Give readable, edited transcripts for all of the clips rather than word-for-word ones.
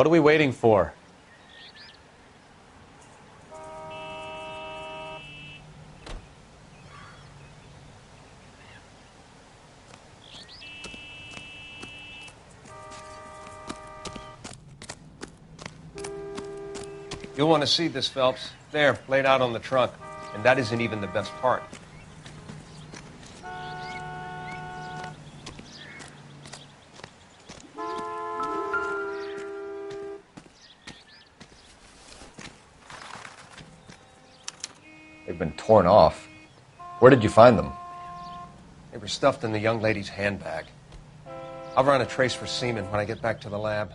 What are we waiting for? You'll want to see this, Phelps. There, laid out on the trunk. And that isn't even the best part. They've been torn off. Where did you find them? They were stuffed in the young lady's handbag. I'll run a trace for semen when I get back to the lab.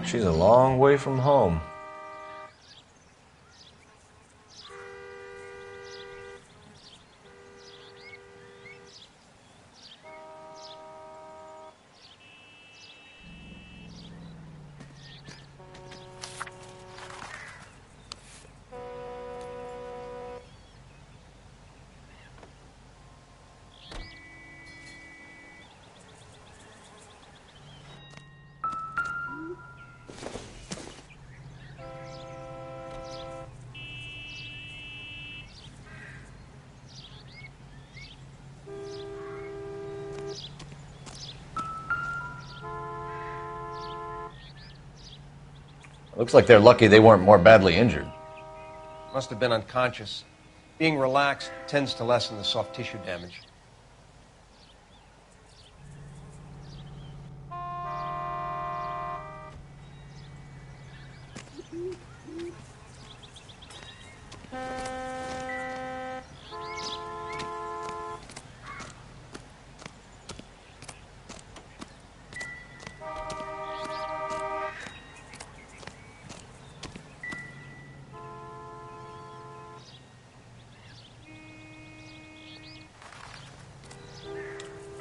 She's a long way from home. Looks like they're lucky they weren't more badly injured. Must have been unconscious. Being relaxed tends to lessen the soft tissue damage.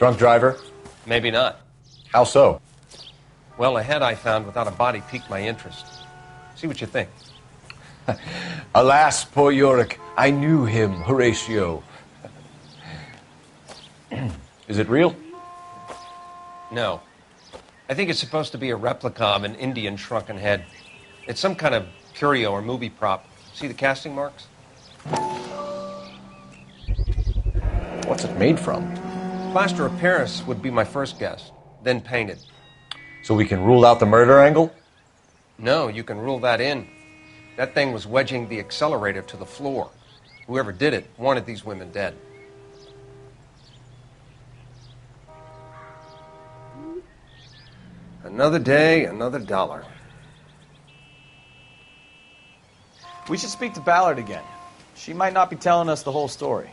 Drunk driver? Maybe not. How so? Well, a head I found without a body piqued my interest. See what you think. Alas, poor Yorick, I knew him, Horatio. Is it real? No. I think it's supposed to be a replica of an Indian shrunken head. It's some kind of curio or movie prop. See the casting marks? What's it made from? Plaster of Paris would be my first guess, then painted. So we can rule out the murder angle? No, you can rule that in. That thing was wedging the accelerator to the floor. Whoever did it wanted these women dead. Another day, another dollar. We should speak to Ballard again. She might not be telling us the whole story.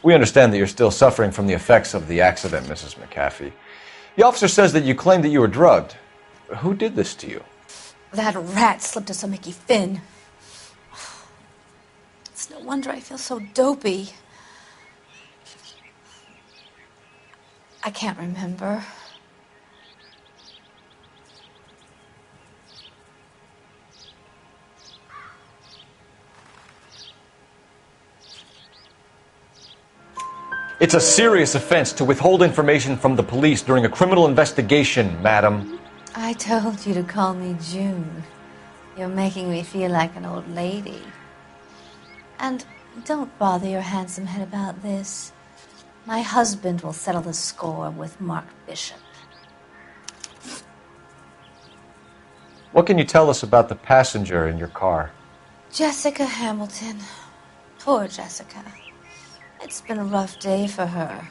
We understand that you're still suffering from the effects of the accident, Mrs. McAfee. The officer says that you claimed that you were drugged. Who did this to you? That rat slipped us a Mickey Finn. It's no wonder I feel so dopey. I can't remember. It's a serious offense to withhold information from the police during a criminal investigation, madam. I told you to call me June. You're making me feel like an old lady. And don't bother your handsome head about this. My husband will settle the score with Mark Bishop. What can you tell us about the passenger in your car? Jessica Hamilton. Poor Jessica. It's been a rough day for her.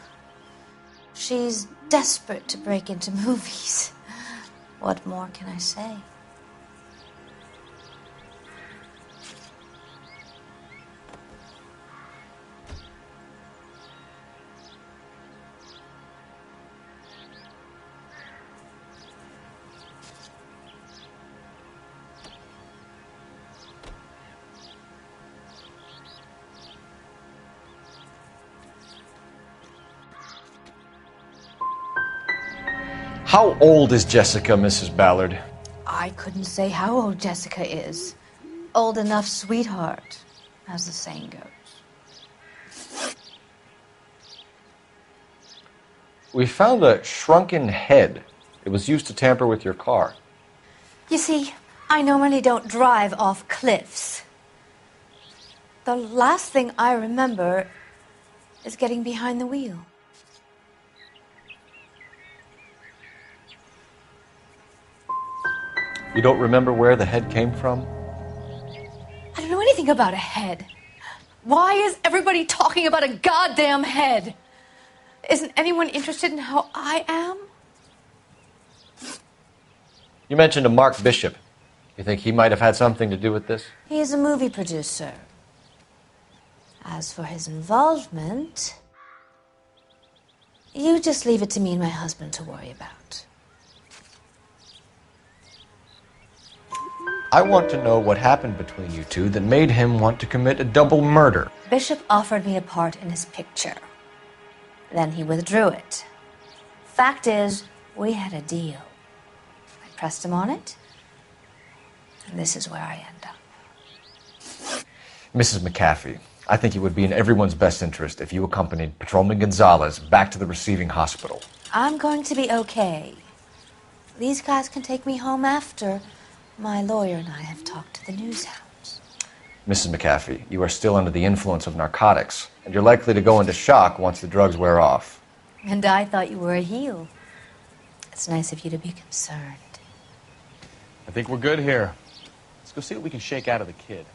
She's desperate to break into movies. What more can I say? How old is Jessica, Mrs. Ballard? I couldn't say how old Jessica is. Old enough, sweetheart, as the saying goes. We found a shrunken head. It was used to tamper with your car. You see, I normally don't drive off cliffs. The last thing I remember is getting behind the wheel. You don't remember where the head came from? I don't know anything about a head. Why is everybody talking about a goddamn head? Isn't anyone interested in how I am? You mentioned a Mark Bishop. You think he might have had something to do with this? He is a movie producer. As for his involvement, you just leave it to me and my husband to worry about. I want to know what happened between you two that made him want to commit a double murder. Bishop offered me a part in his picture. Then he withdrew it. Fact is, we had a deal. I pressed him on it, and this is where I end up. Mrs. McAfee, I think it would be in everyone's best interest if you accompanied Patrolman Gonzalez back to the receiving hospital. I'm going to be okay. These guys can take me home after my lawyer and I have talked to the news hounds. Mrs. McAfee, you are still under the influence of narcotics, and you're likely to go into shock once the drugs wear off. And I thought you were a heel. It's nice of you to be concerned. I think we're good here. Let's go see what we can shake out of the kid.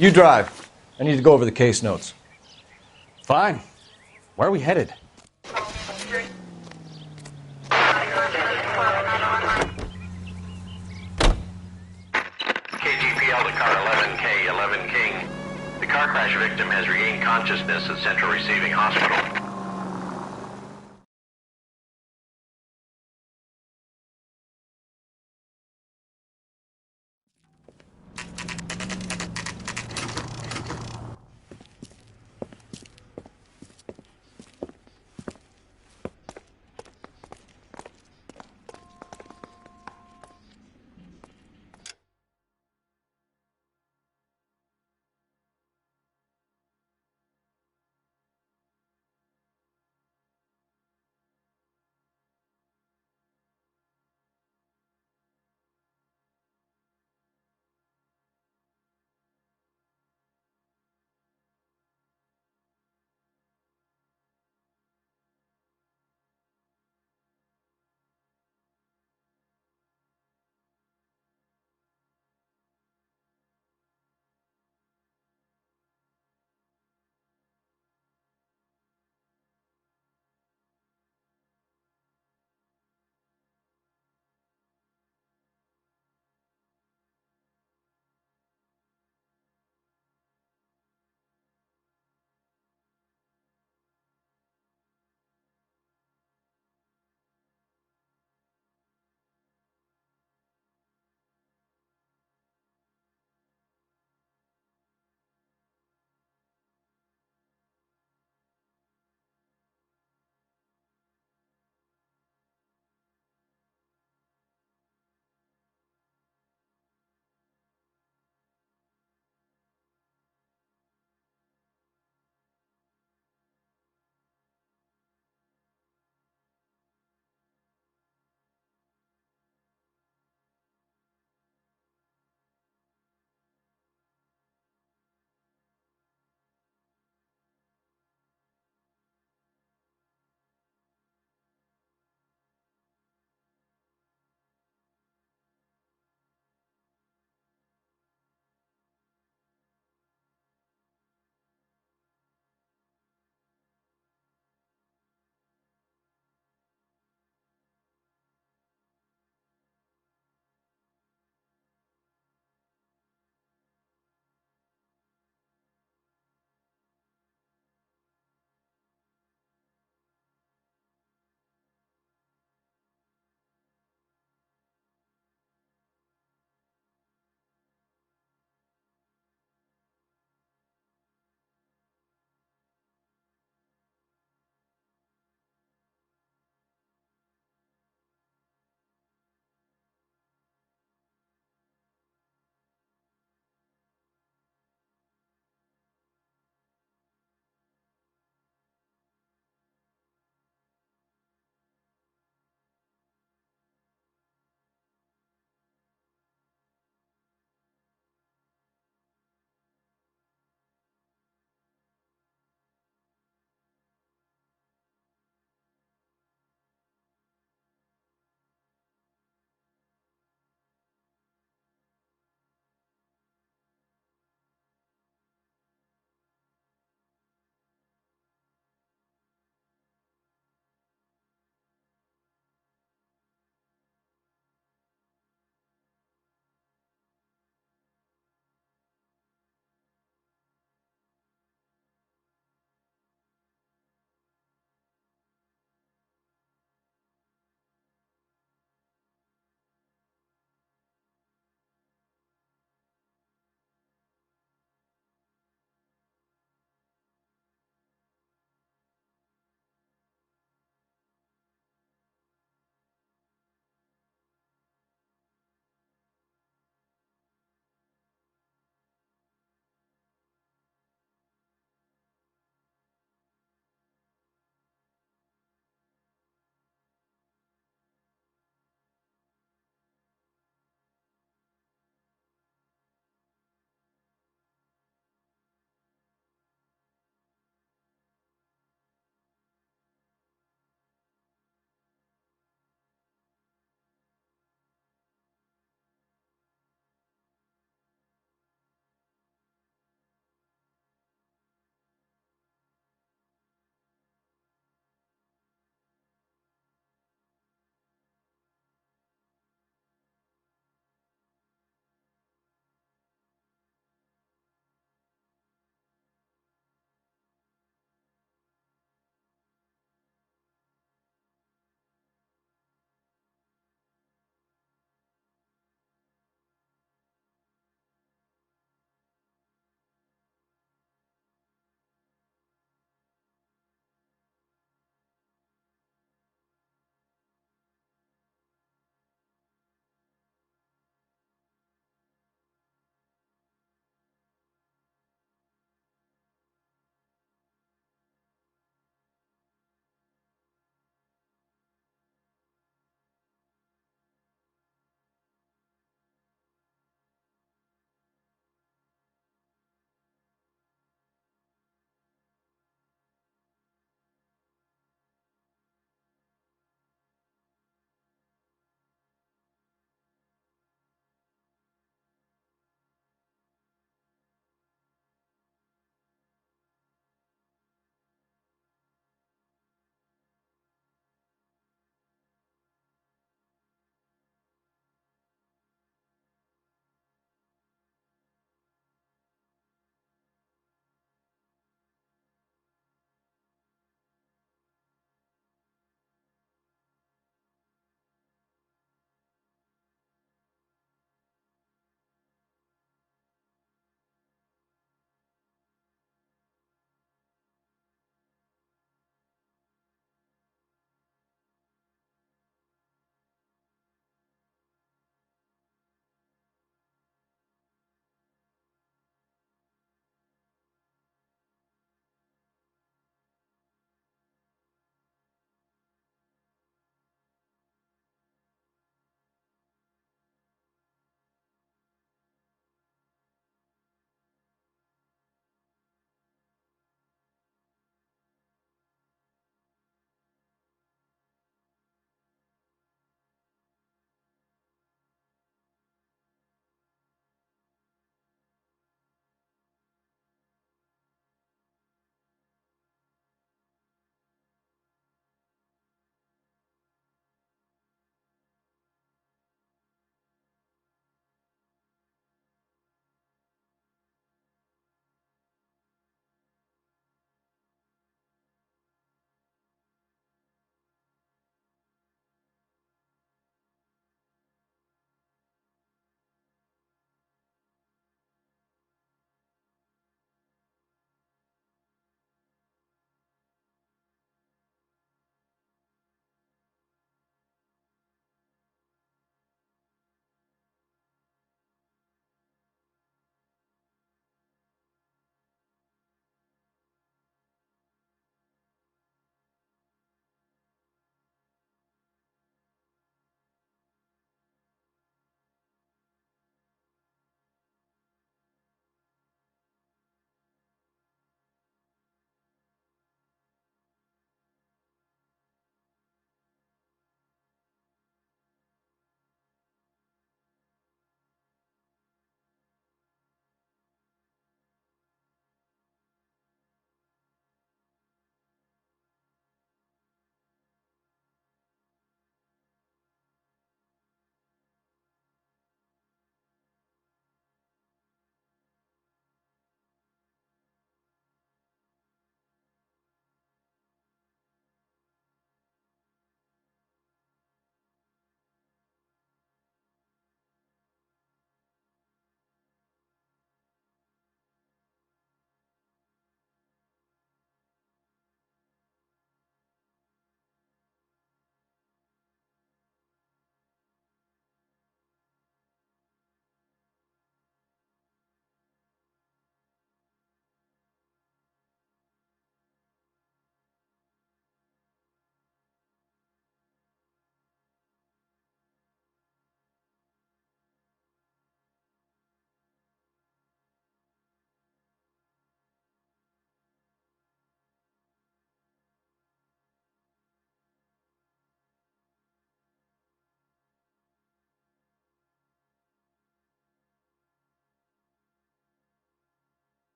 You drive. I need to go over the case notes. Fine. Where are we headed? KGPL to car 11K, 11 King. The car crash victim has regained consciousness at Central Receiving Hospital.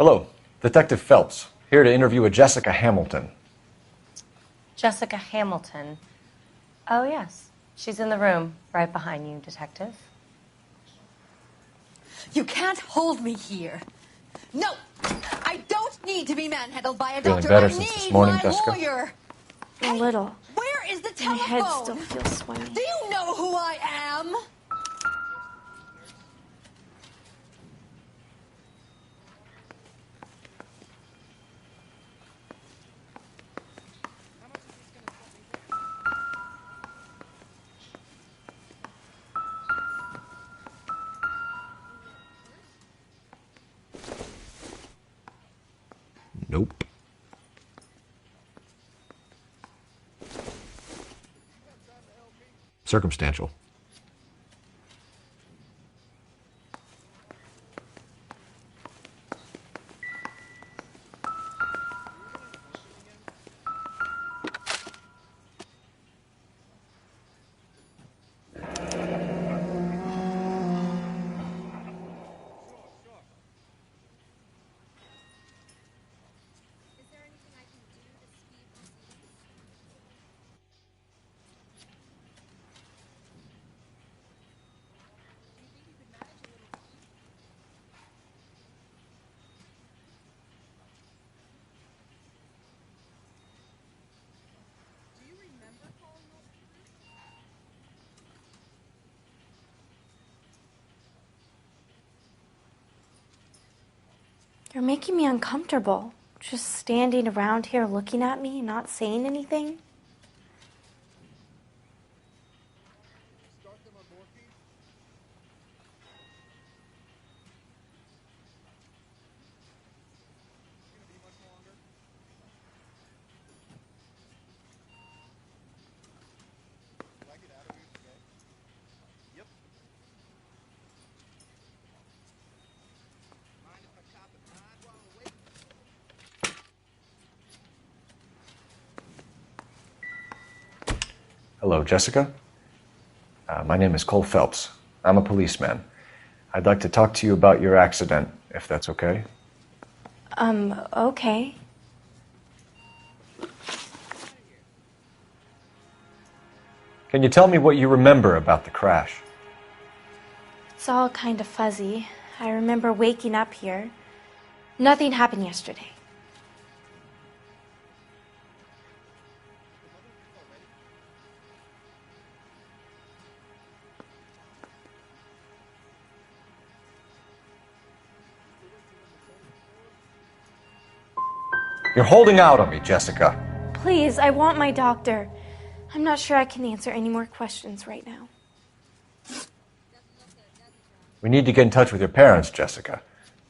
Hello, Detective Phelps, here to interview a Jessica Hamilton. Jessica Hamilton. Oh, yes. She's in the room, right behind you, Detective. You can't hold me here. No! I don't need to be manhandled by a Feeling doctor. better I since need this morning, my Jessica? lawyer. A little. Where is the My telephone? head still feels swimming. Do you know who I am? Nope. Circumstantial. You're making me uncomfortable. Just standing around here looking at me, not saying anything. Hello, Jessica. My name is Cole Phelps. I'm a policeman. I'd like to talk to you about your accident, if that's okay. Okay. Can you tell me what you remember about the crash? It's all kind of fuzzy. I remember waking up here. Nothing happened yesterday. You're holding out on me, Jessica. Please, I want my doctor. I'm not sure I can answer any more questions right now. We need to get in touch with your parents, Jessica,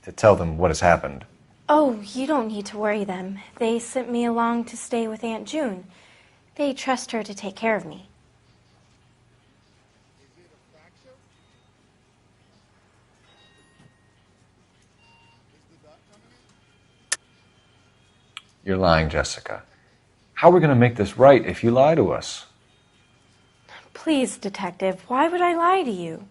to tell them what has happened. Oh, you don't need to worry them. They sent me along to stay with Aunt June. They trust her to take care of me. You're lying, Jessica. How are we going to make this right if you lie to us? Please, Detective, why would I lie to you?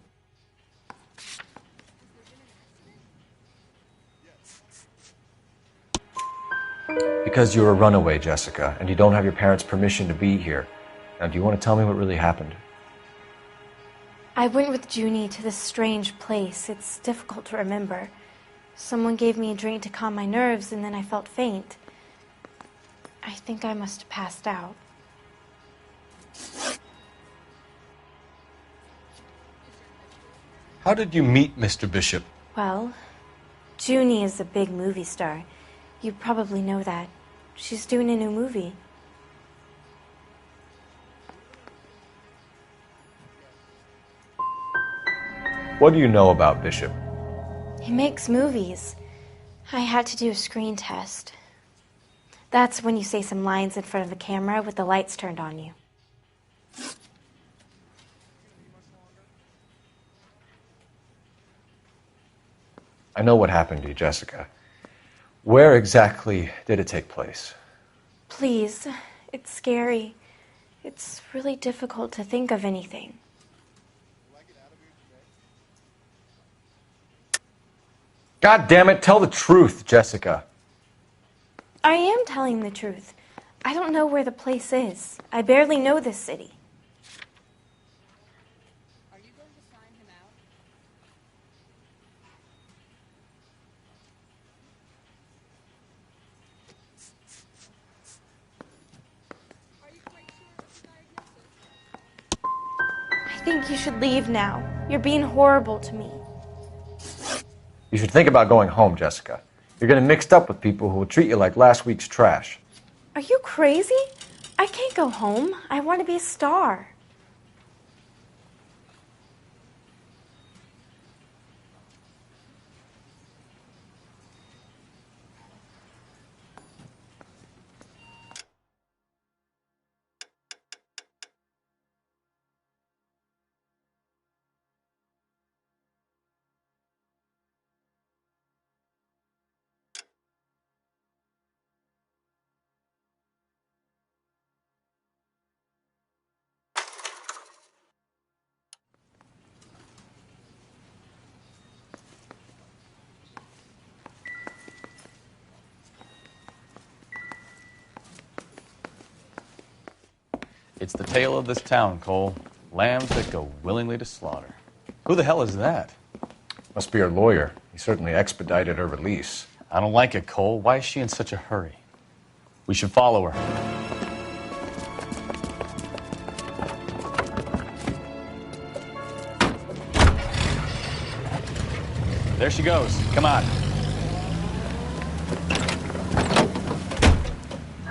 Because you're a runaway, Jessica, and you don't have your parents' permission to be here. Now, do you want to tell me what really happened? I went with Junie to this strange place. It's difficult to remember. Someone gave me a drink to calm my nerves, and then I felt faint. I think I must have passed out. How did you meet Mr. Bishop? Well, Junie is a big movie star. You probably know that. She's doing a new movie. What do you know about Bishop? He makes movies. I had to do a screen test. That's when you say some lines in front of a camera with the lights turned on you. I know what happened to you, Jessica. Where exactly did it take place? Please, it's scary. It's really difficult to think of anything. God damn it, tell the truth, Jessica. I am telling the truth. I don't know where the place is. I barely know this city. Are you going to sign him out? Are you quite sure of the diagnosis? I think you should leave now. You're being horrible to me. You should think about going home, Jessica. You're getting mixed up with people who will treat you like last week's trash. Are you crazy? I can't go home. I want to be a star. It's the tale of this town, Cole. Lambs that go willingly to slaughter. Who the hell is that? Must be her lawyer. He certainly expedited her release. I don't like it, Cole. Why is she in such a hurry? We should follow her. There she goes. Come on.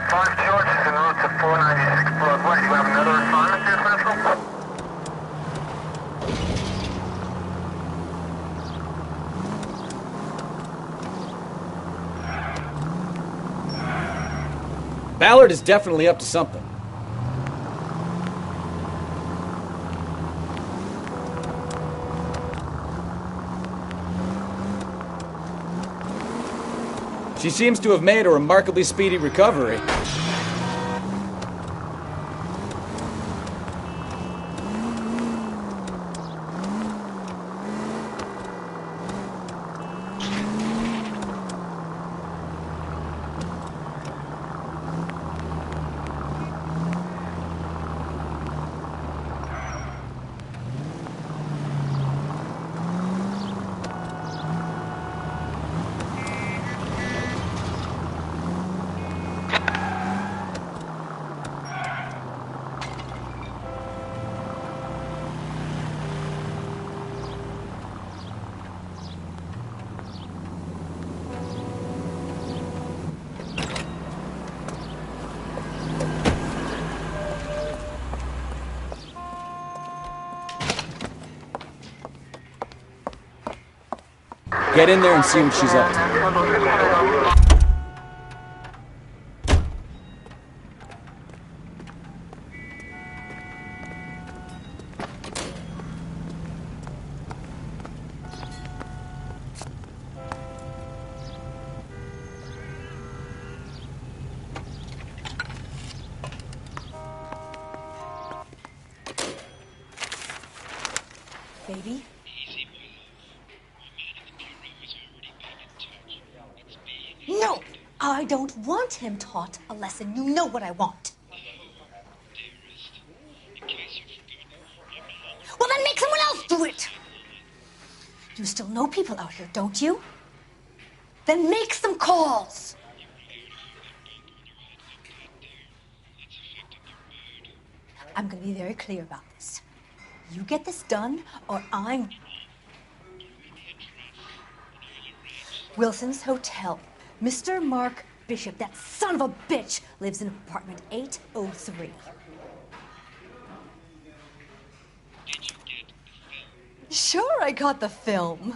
Fox George is en route to 496 Broadway. You have another assignment here, Central? Ballard is definitely up to something. She seems to have made a remarkably speedy recovery. Get in there and see what she's up to. Baby? No! I don't want him taught a lesson. You know what I want. Well, then make someone else do it! You still know people out here, don't you? Then make some calls! I'm gonna be very clear about this. You get this done, or I'm... Wilson's Hotel. Mr. Mark Bishop, that son of a bitch, lives in apartment 803. Sure, I got the film.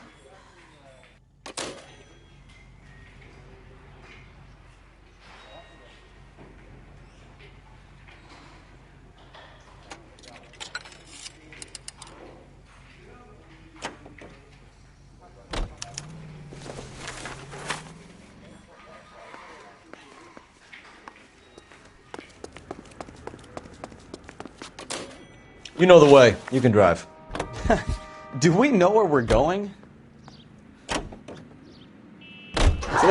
You know the way. You can drive. Do we know where we're going?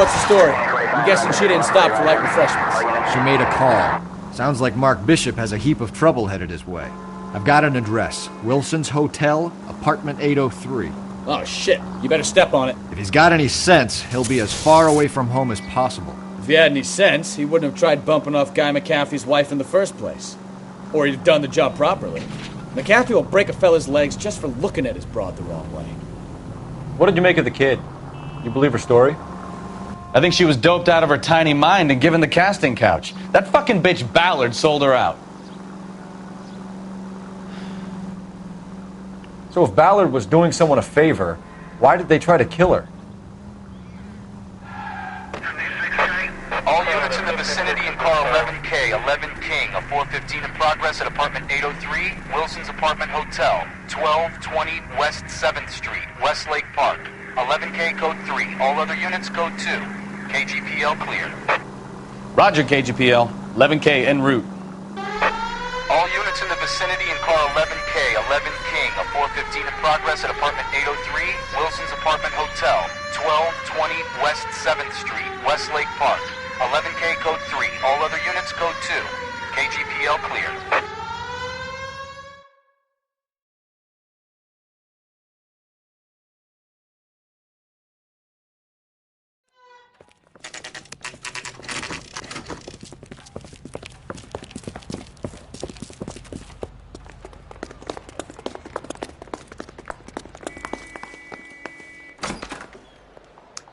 what's the story? I'm guessing she didn't stop for light refreshments. She made a call. Sounds like Mark Bishop has a heap of trouble headed his way. I've got an address. Wilson's Hotel, apartment 803. Oh, shit. You better step on it. If he's got any sense, he'll be as far away from home as possible. If he had any sense, he wouldn't have tried bumping off Guy McAfee's wife in the first place. Or he'd have done the job properly. McAfee will break a fella's legs just for looking at his broad the wrong way. What did you make of the kid? You believe her story? I think she was doped out of her tiny mind and given the casting couch. That fucking bitch Ballard sold her out. So if Ballard was doing someone a favor, why did they try to kill her? All units in the vicinity in car 11K, 11 King, a 415 in progress at apartment 803, Wilson's Apartment Hotel, 1220 West 7th Street, Westlake Park. 11K code 3, all other units code 2. KGPL clear. Roger, KGPL. 11K en route. All units in the vicinity in car 11K, 11 King, a 415 in progress at apartment 803, Wilson's Apartment Hotel, 1220 West 7th Street, Westlake Park. 11K code 3, all other units code 2. KGPL clear.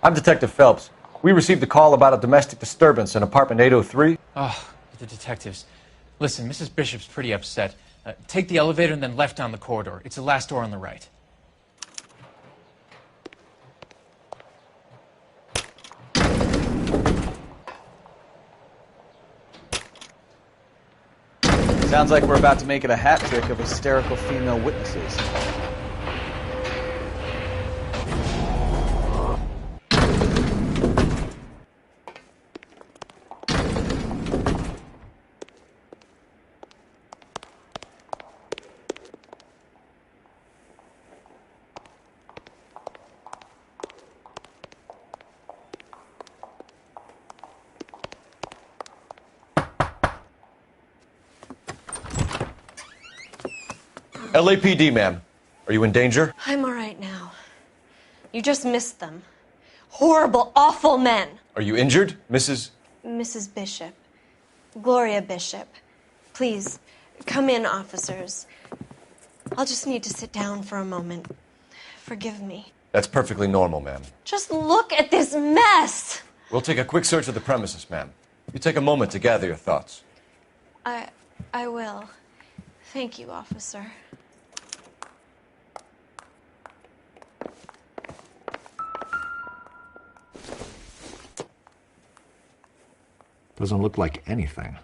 I'm Detective Phelps. We received a call about a domestic disturbance in apartment 803. Oh, the detectives. Listen, Mrs. Bishop's pretty upset. Take the elevator and then left down the corridor. It's the last door on the right. Sounds like we're about to make it a hat trick of hysterical female witnesses. LAPD, ma'am. Are you in danger? I'm all right now. You just missed them. Horrible, awful men. Are you injured, Mrs.? Mrs. Bishop. Gloria Bishop. Please, come in, officers. I'll just need to sit down for a moment. Forgive me. That's perfectly normal, ma'am. Just look at this mess. We'll take a quick search of the premises, ma'am. You take a moment to gather your thoughts. I will. Thank you, officer. Doesn't look like anything.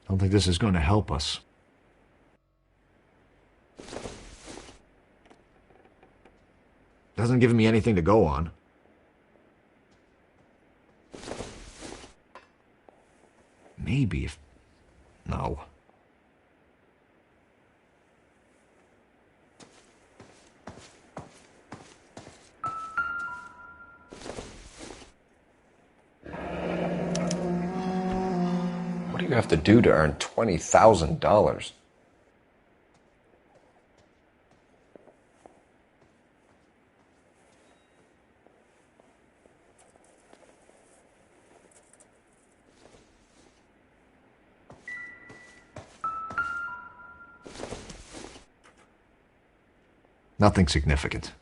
Don't think this is going to help us. Doesn't give me anything to go on. Maybe if... No. What do you have to do to earn $20,000? Nothing significant.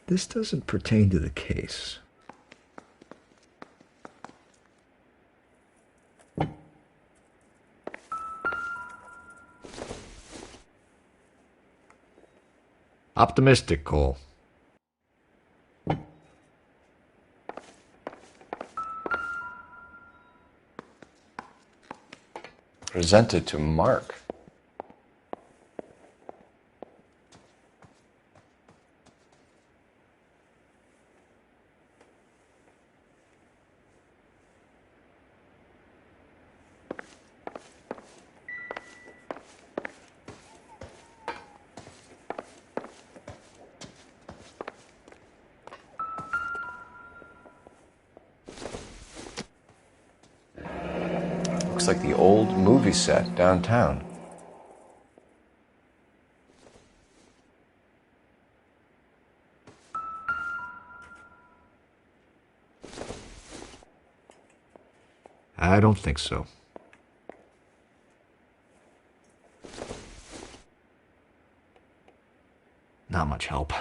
This doesn't pertain to the case. Optimistic, Cole. Presented to Mark. Looks like the old movie set downtown. I don't think so. Not much help.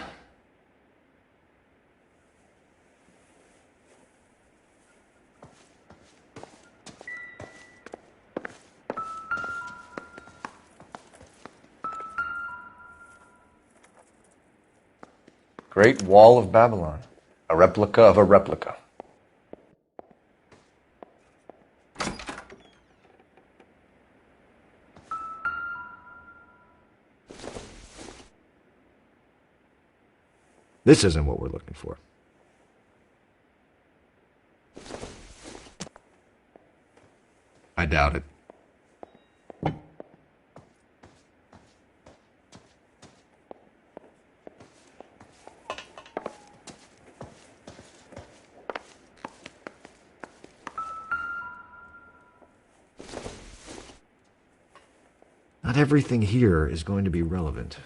Great Wall of Babylon. A replica of a replica. This isn't what we're looking for. I doubt it. Not everything here is going to be relevant.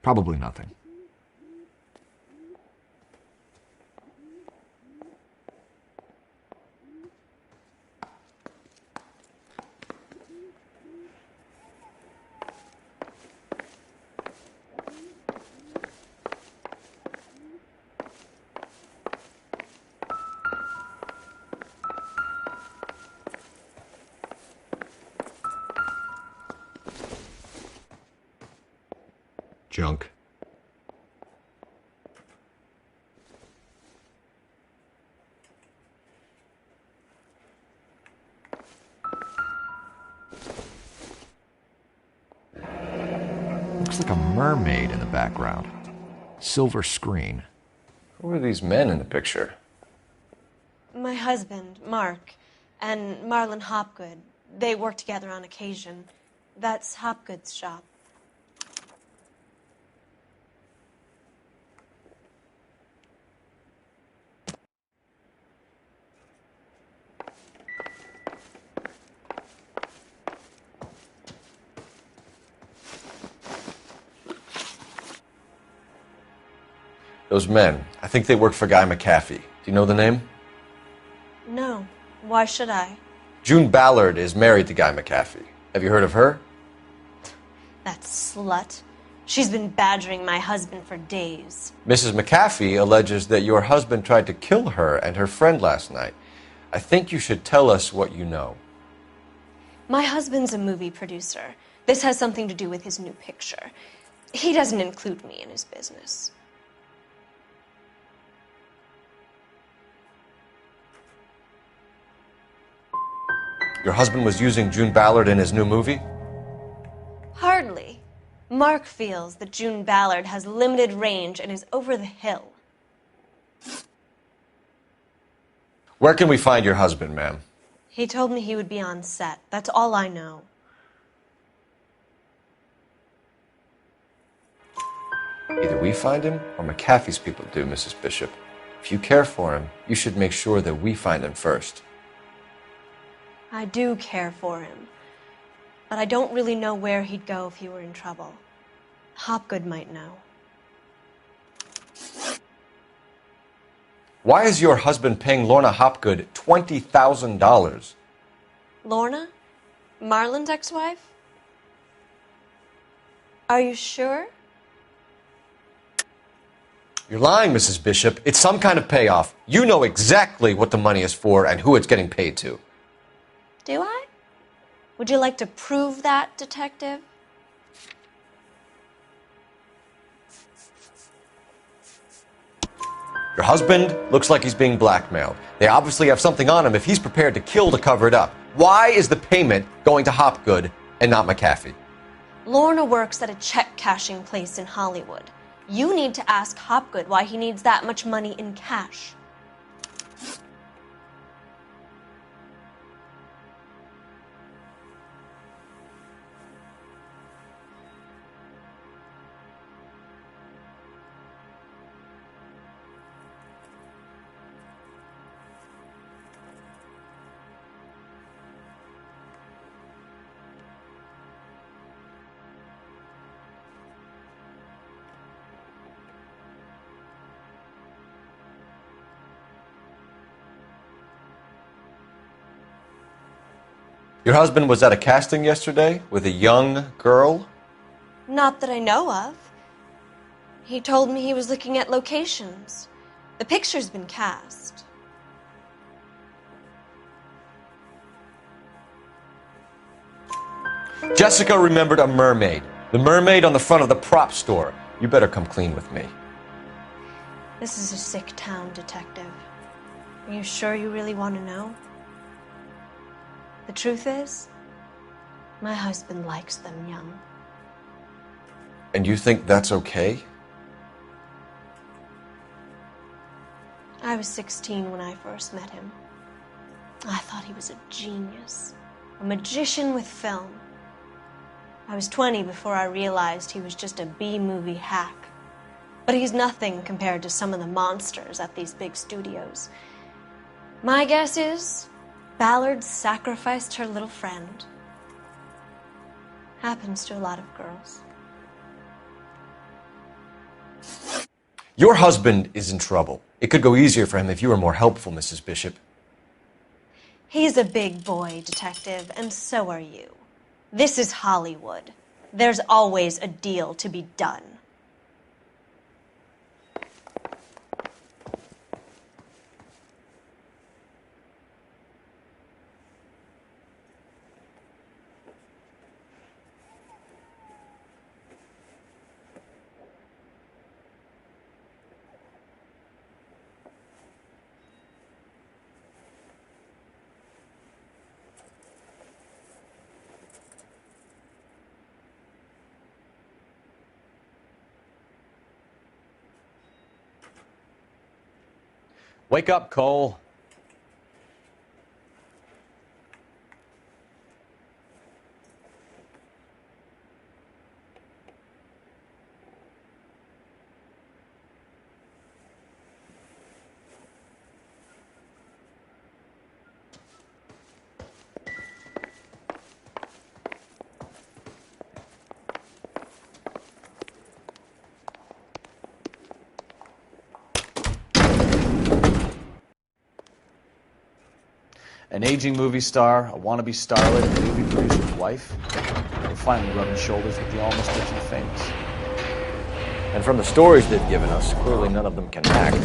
Probably nothing. Junk. Looks like a mermaid in the background. Silver screen. Who are these men in the picture? My husband, Mark, and Marlon Hopgood. They work together on occasion. That's Hopgood's shop. Those men, I think they work for Guy McAfee. Do you know the name? No. Why should I? June Ballard is married to Guy McAfee. Have you heard of her? That slut. She's been badgering my husband for days. Mrs. McAfee alleges that your husband tried to kill her and her friend last night. I think you should tell us what you know. My husband's a movie producer. This has something to do with his new picture. He doesn't include me in his business. Your husband was using June Ballard in his new movie? Hardly. Mark feels that June Ballard has limited range and is over the hill. Where can we find your husband, ma'am? He told me he would be on set. That's all I know. Either we find him or McAfee's people do, Mrs. Bishop. If you care for him, you should make sure that we find him first. I do care for him, but I don't really know where he'd go if he were in trouble. Hopgood might know. Why is your husband paying Lorna Hopgood $20,000? Lorna? Marlon's ex-wife? Are you sure? You're lying, Mrs. Bishop. It's some kind of payoff. You know exactly what the money is for and who it's getting paid to. Do I? Would you like to prove that, detective? Your husband looks like he's being blackmailed. They obviously have something on him if he's prepared to kill to cover it up. Why is the payment going to Hopgood and not McAfee? Lorna works at a check-cashing place in Hollywood. You need to ask Hopgood why he needs that much money in cash. Your husband was at a casting yesterday with a young girl? Not that I know of. He told me he was looking at locations. The picture's been cast. Jessica remembered a mermaid. The mermaid on the front of the prop store. You better come clean with me. This is a sick town, detective. Are you sure you really want to know? The truth is, my husband likes them young. And you think that's okay? I was 16 when I first met him. I thought he was a genius, a magician with film. I was 20 before I realized he was just a B-movie hack. But he's nothing compared to some of the monsters at these big studios. My guess is Ballard sacrificed her little friend. Happens to a lot of girls. Your husband is in trouble. It could go easier for him if you were more helpful, Mrs. Bishop. He's a big boy, Detective, and so are you. This is Hollywood. There's always a deal to be done. Wake up, Cole. An aging movie star, a wannabe starlet, and a movie producer's wife. They're finally rubbing shoulders with the almost rich and famous. And from the stories they've given us, clearly none of them can act.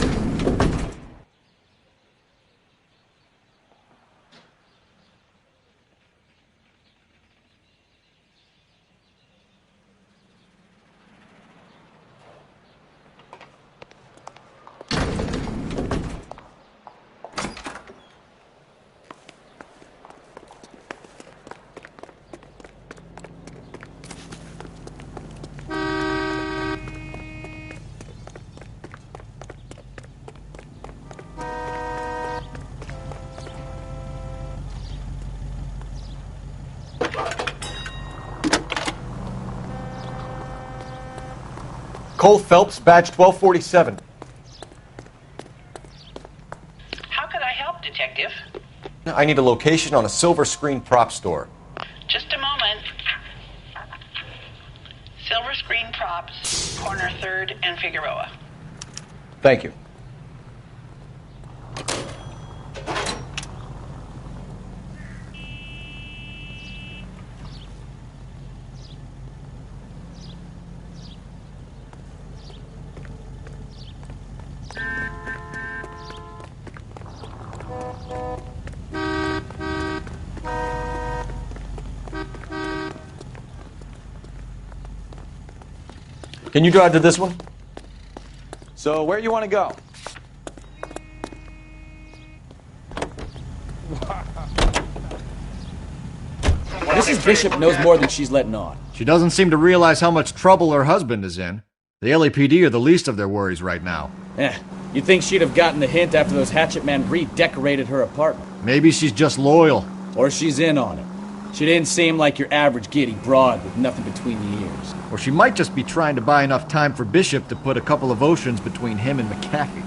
Cole Phelps, badge 1247. How can I help, Detective? I need a location on a silver screen prop store. Just a moment. Silver Screen Props, corner 3rd and Figueroa. Thank you. Can you drive to this one? So, where you want to go? Mrs. Bishop knows more than she's letting on. She doesn't seem to realize how much trouble her husband is in. The LAPD are the least of their worries right now. You'd think she'd have gotten the hint after those hatchet men redecorated her apartment. Maybe she's just loyal. Or she's in on it. She didn't seem like your average giddy broad with nothing between the ears. Or she might just be trying to buy enough time for Bishop to put a couple of oceans between him and McAfee.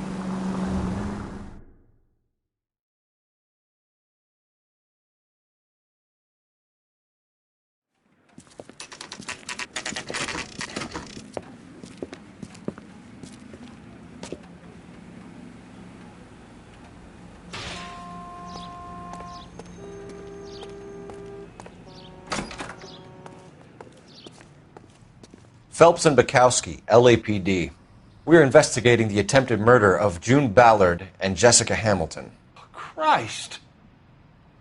Phelps and Bukowski, LAPD. We're investigating the attempted murder of June Ballard and Jessica Hamilton. Christ!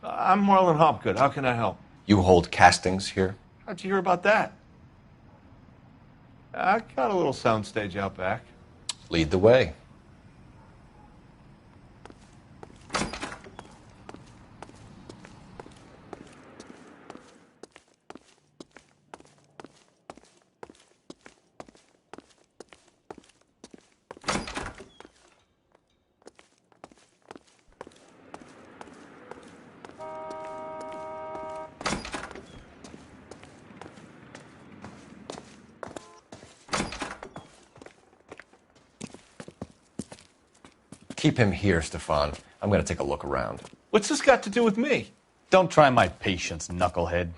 I'm Marlon Hopgood. How can I help? You hold castings here? How'd you hear about that? I got a little soundstage out back. Lead the way. Keep him here, Stefan. I'm going to take a look around. What's this got to do with me? Don't try my patience, knucklehead.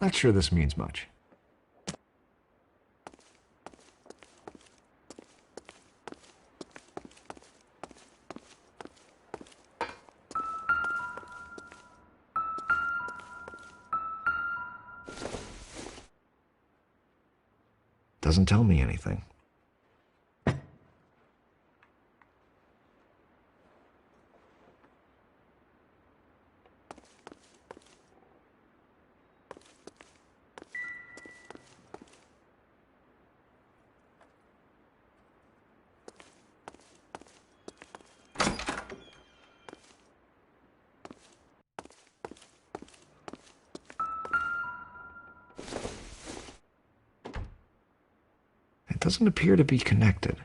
Not sure this means much. Doesn't tell me anything. It doesn't appear to be connected.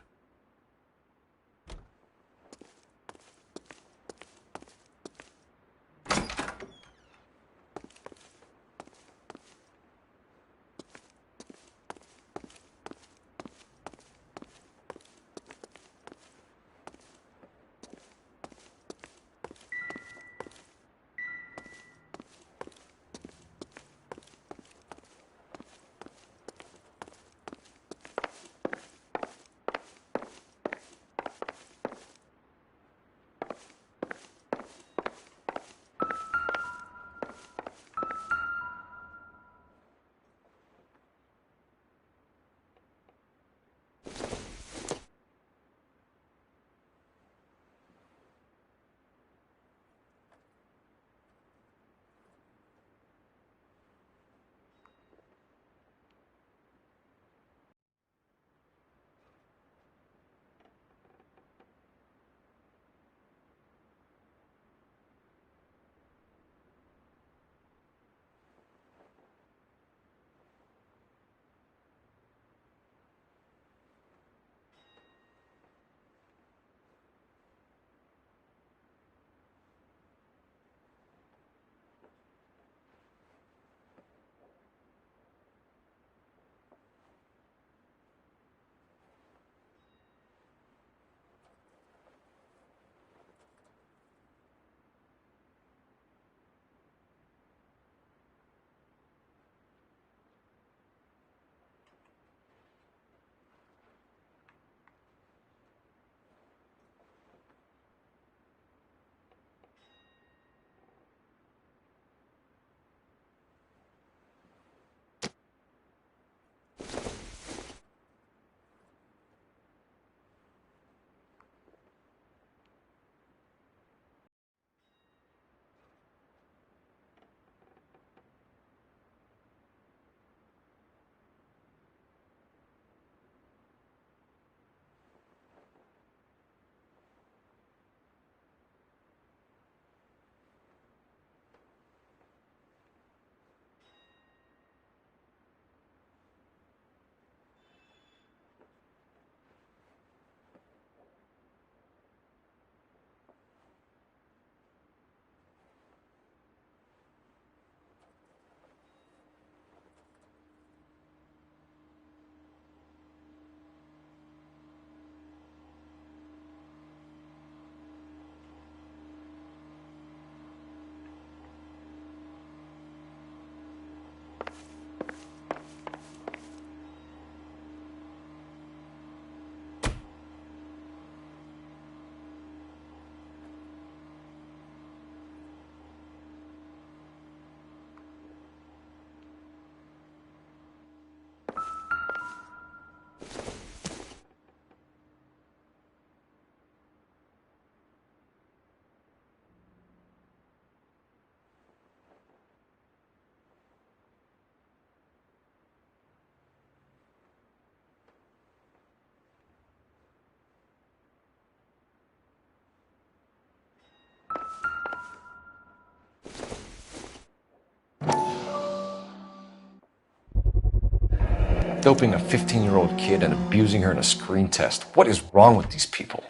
Doping a 15-year-old kid and abusing her in a screen test. What is wrong with these people?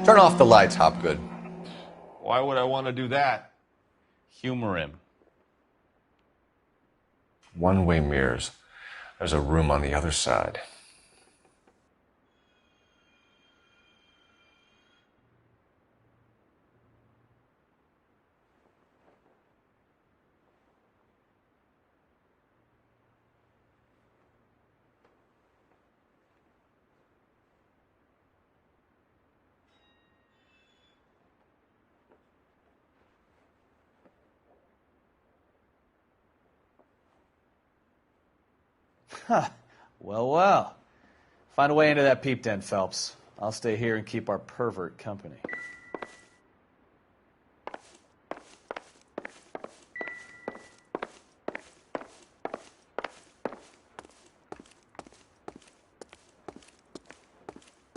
Turn off the lights, Hopgood. Why would I want to do that? Humor him. One-way mirrors. There's a room on the other side. Huh. Well, well. Find a way into that peep den, Phelps. I'll stay here and keep our pervert company.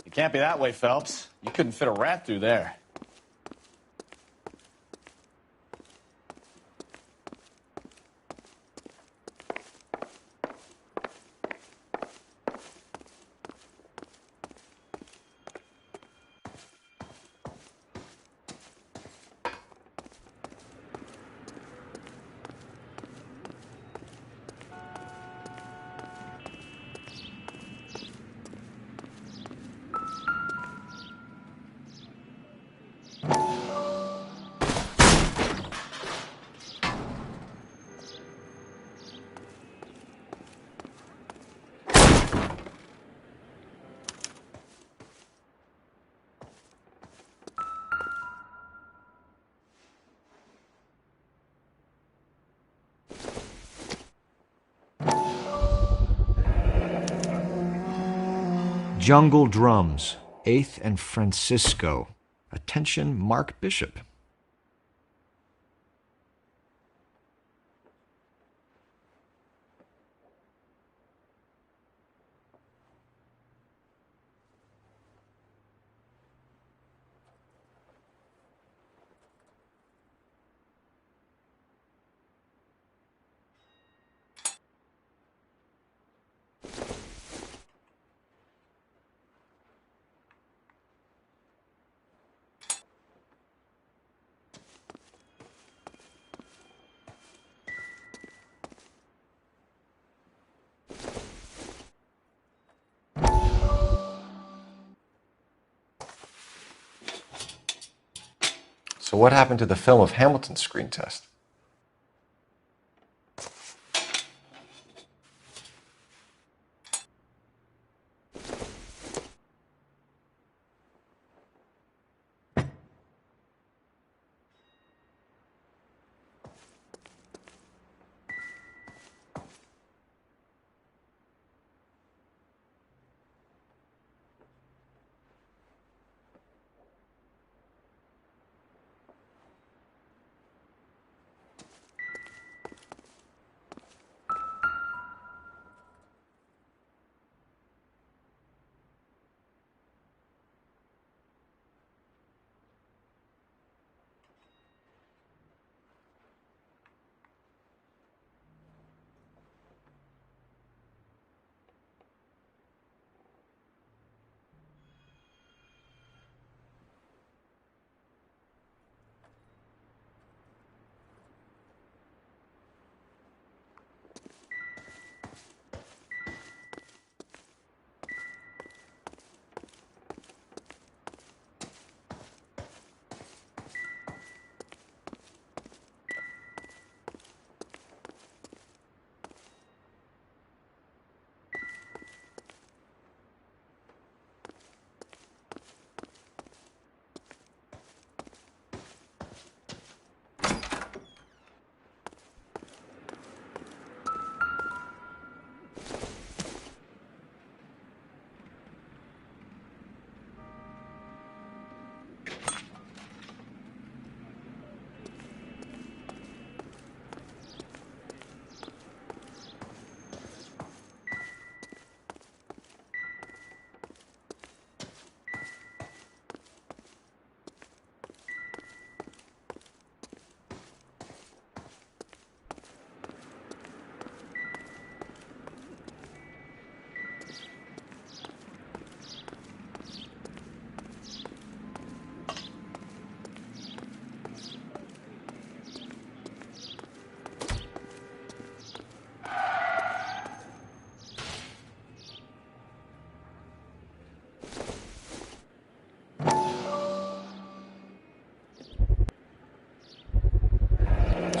You can't be that way, Phelps. You couldn't fit a rat through there. Jungle Drums, 8th and Francisco. Attention, Mark Bishop. So what happened to the film of Hamilton's screen test?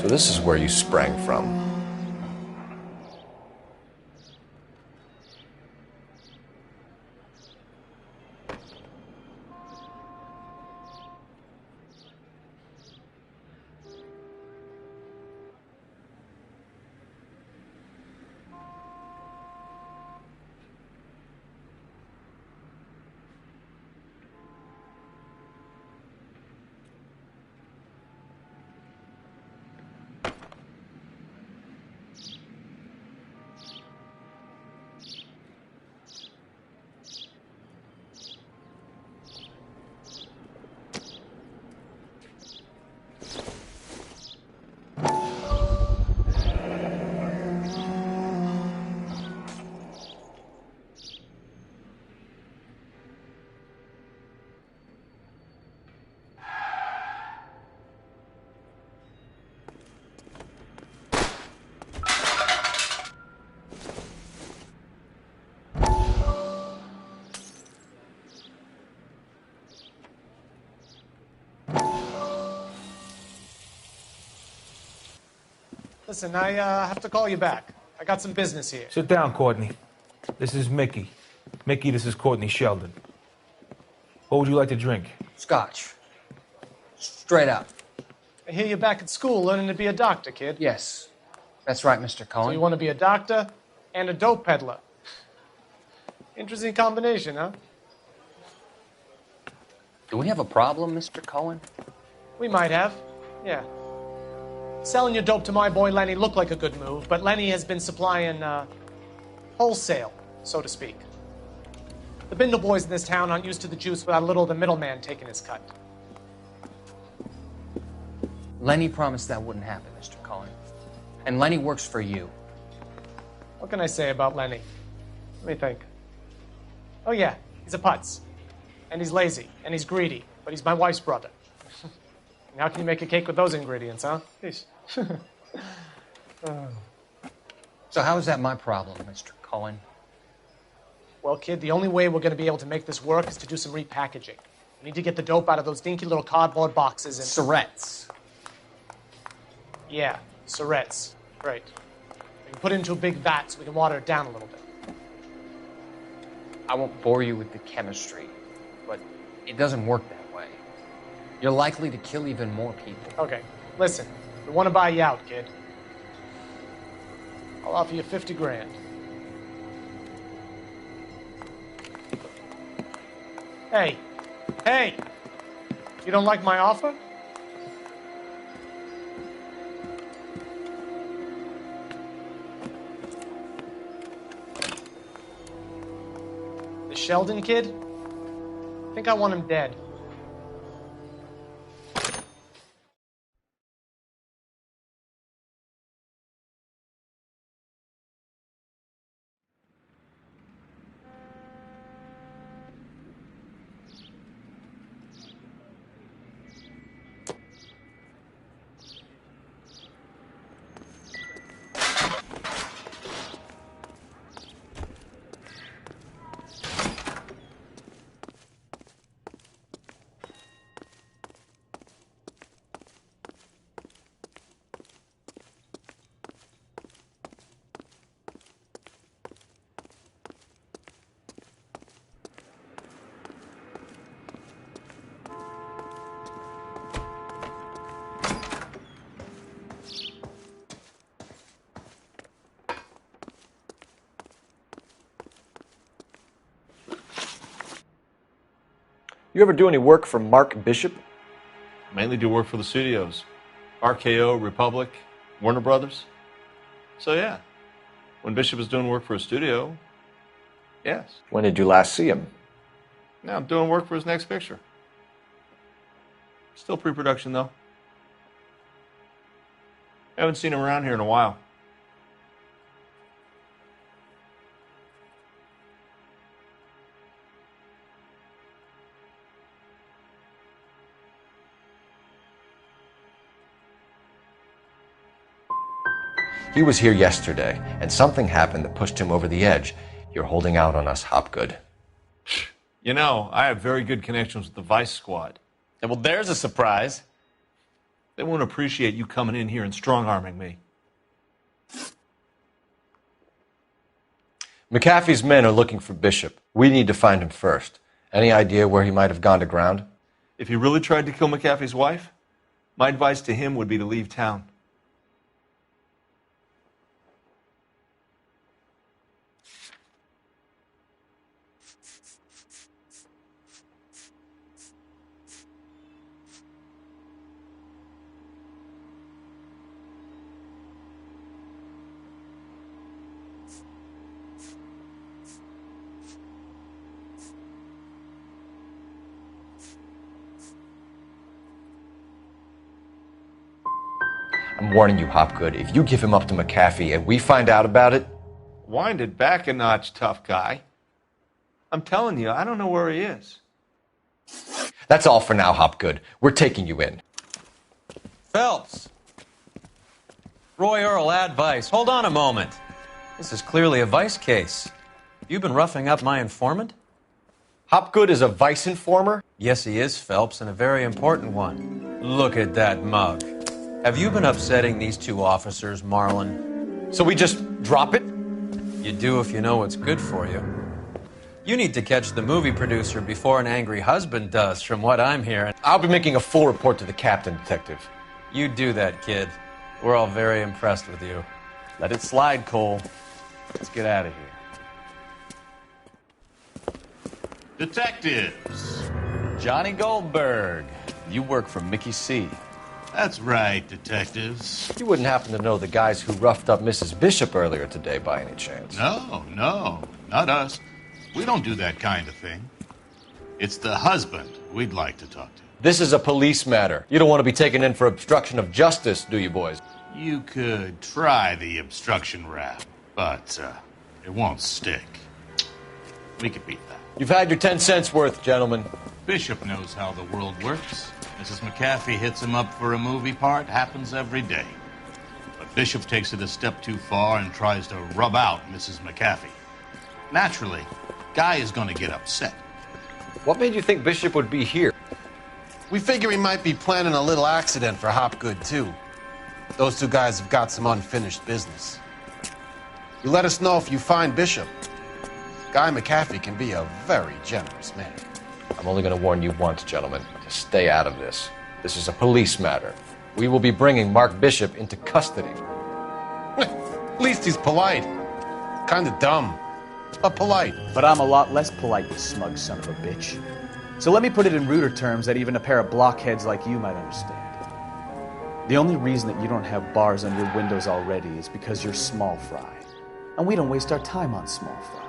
So this is where you sprang from. Listen, I have to call you back. I got some business here. Sit down, Courtney. This is Mickey. Mickey, this is Courtney Sheldon. What would you like to drink? Scotch. Straight up. I hear you're back at school learning to be a doctor, kid. Yes. That's right, Mr. Cohen. So you want to be a doctor and a dope peddler. Interesting combination, huh? Do we have a problem, Mr. Cohen? We might have, yeah. Selling your dope to my boy Lenny looked like a good move, but Lenny has been supplying, wholesale, so to speak. The Bindle boys in this town aren't used to the juice without a little of the middleman taking his cut. Lenny promised that wouldn't happen, Mr. Cohen. And Lenny works for you. What can I say about Lenny? Let me think. Oh yeah, he's a putz. And he's lazy, and he's greedy, but he's my wife's brother. And how can you make a cake with those ingredients, huh? Jeez. So how is that my problem, Mr. Cohen? Well, kid, the only way we're going to be able to make this work is to do some repackaging. We need to get the dope out of those dinky little cardboard boxes and... Syrettes. Yeah, syrettes. Right. We can put it into a big vat so we can water it down a little bit. I won't bore you with the chemistry, but it doesn't work that way. You're likely to kill even more people. Okay, listen. We want to buy you out, kid. I'll offer you 50 grand. Hey. Hey! You don't like my offer? The Sheldon kid? I think I want him dead. You ever do any work for Mark Bishop? Mainly do work for the studios. RKO, Republic, Warner Brothers. So yeah, when Bishop is doing work for a studio, yes. When did you last see him? Now I'm doing work for his next picture. Still pre-production though. Haven't seen him around here in a while. He was here yesterday, and something happened that pushed him over the edge. You're holding out on us, Hopgood. You know, I have very good connections with the Vice Squad. Yeah, well, there's a surprise. They won't appreciate you coming in here and strong-arming me. McAfee's men are looking for Bishop. We need to find him first. Any idea where he might have gone to ground? If he really tried to kill McAfee's wife, my advice to him would be to leave town. I'm warning you, Hopgood. If you give him up to McAfee and we find out about it... Wind it back a notch, tough guy. I'm telling you, I don't know where he is. That's all for now, Hopgood. We're taking you in. Phelps. Roy Earl, advice. Hold on a moment. This is clearly a vice case. You've been roughing up my informant? Hopgood is a vice informer? Yes, he is, Phelps, and a very important one. Look at that mug. Have you been upsetting these two officers, Marlin? So we just drop it? You do if you know what's good for you. You need to catch the movie producer before an angry husband does, from what I'm hearing. I'll be making a full report to the captain, Detective. You do that, kid. We're all very impressed with you. Let it slide, Cole. Let's get out of here. Detectives. Johnny Goldberg. You work for Mickey C. That's right, detectives. You wouldn't happen to know the guys who roughed up Mrs. Bishop earlier today by any chance? No, not us. We don't do that kind of thing. It's the husband we'd like to talk to. This is a police matter. You don't want to be taken in for obstruction of justice, do you, boys? You could try the obstruction rap, but it won't stick. We could beat that. You've had your 10 cents worth, gentlemen. Bishop knows how the world works. Mrs. McAfee hits him up for a movie part. Happens every day. But Bishop takes it a step too far and tries to rub out Mrs. McAfee. Naturally, Guy is going to get upset. What made you think Bishop would be here? We figure he might be planning a little accident for Hopgood, too. Those two guys have got some unfinished business. You let us know if you find Bishop. Guy McAfee can be a very generous man. I'm only going to warn you once, gentlemen, to stay out of this. This is a police matter. We will be bringing Mark Bishop into custody. At least he's polite. Kind of dumb, but polite. But I'm a lot less polite, you smug son of a bitch. So let me put it in ruder terms that even a pair of blockheads like you might understand. The only reason that you don't have bars on your windows already is because you're small fry. And we don't waste our time on small fry.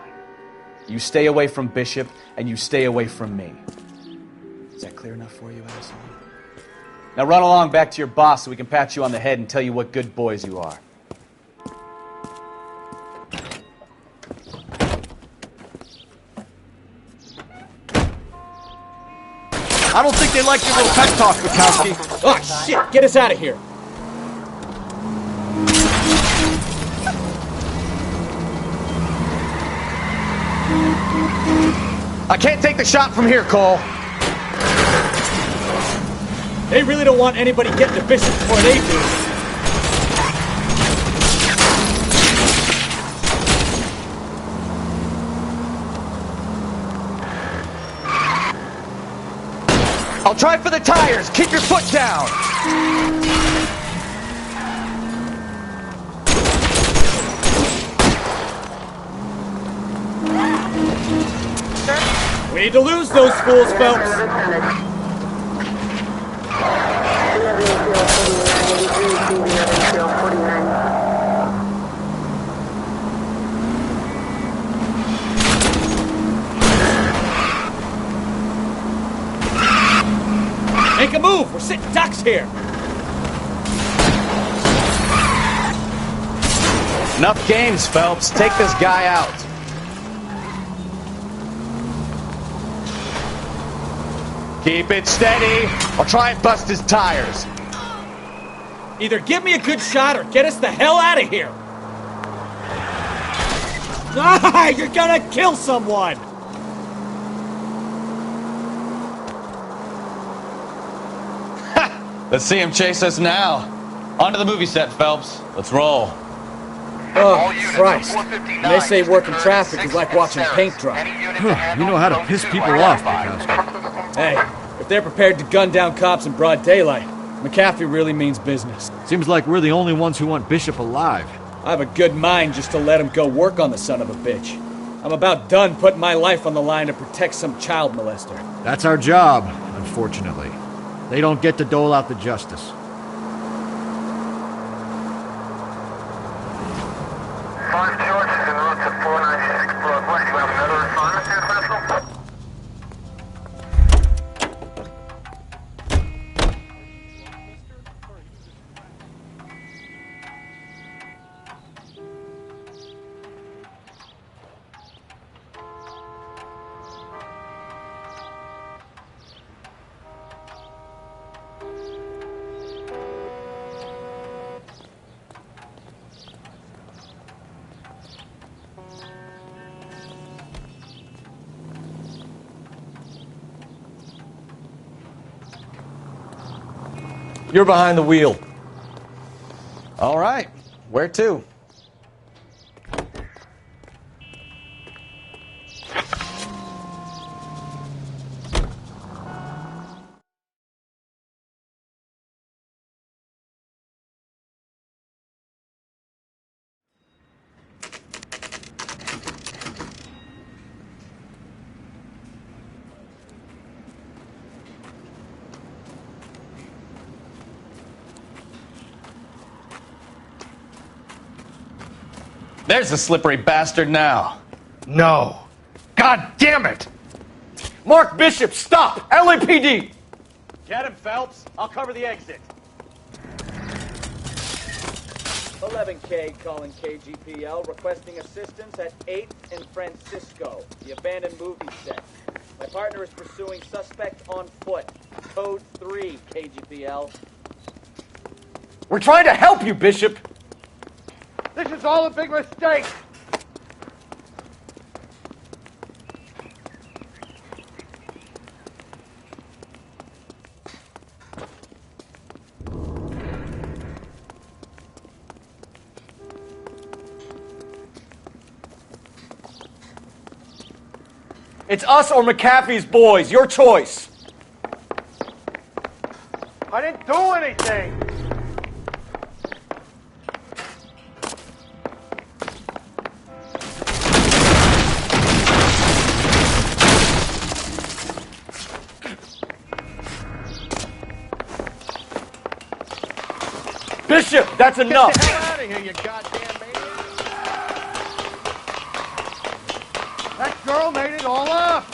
You stay away from Bishop, and you stay away from me. Is that clear enough for you, asshole? Now run along back to your boss so we can pat you on the head and tell you what good boys you are. I don't think they like your little pep talk, Bukowski. Oh, shit! Get us out of here! I can't take the shot from here, Cole. They really don't want anybody getting to Bishop before they do. I'll try for the tires. Keep your foot down. We need to lose those fools, Phelps. Make a move! We're sitting ducks here! Enough games, Phelps. Take this guy out. Keep it steady. I'll try and bust his tires. Either give me a good shot or get us the hell out of here! Ah, you're gonna kill someone! Let's see him chase us now. On to the movie set, Phelps. Let's roll. Oh, Christ. And they say working traffic is like watching paint dry. You know how to piss people off, Bukowski. Hey, if they're prepared to gun down cops in broad daylight, McAfee really means business. Seems like we're the only ones who want Bishop alive. I have a good mind just to let him go work on the son of a bitch. I'm about done putting my life on the line to protect some child molester. That's our job, unfortunately. They don't get to dole out the justice. George is en route to 496 Broadway. Do you have another assignment here, Central? You're behind the wheel. All right. Where to? There's the slippery bastard now. No. God damn it! Mark Bishop, stop! LAPD! Get him, Phelps. I'll cover the exit. 11K calling KGPL, requesting assistance at 8th and Francisco, the abandoned movie set. My partner is pursuing suspect on foot. Code 3, KGPL. We're trying to help you, Bishop! This is all a big mistake! It's us or McAfee's boys. Your choice. I didn't do anything! Bishop, that's enough! Get the hell out of here, you goddamn maniac! That girl made it all up!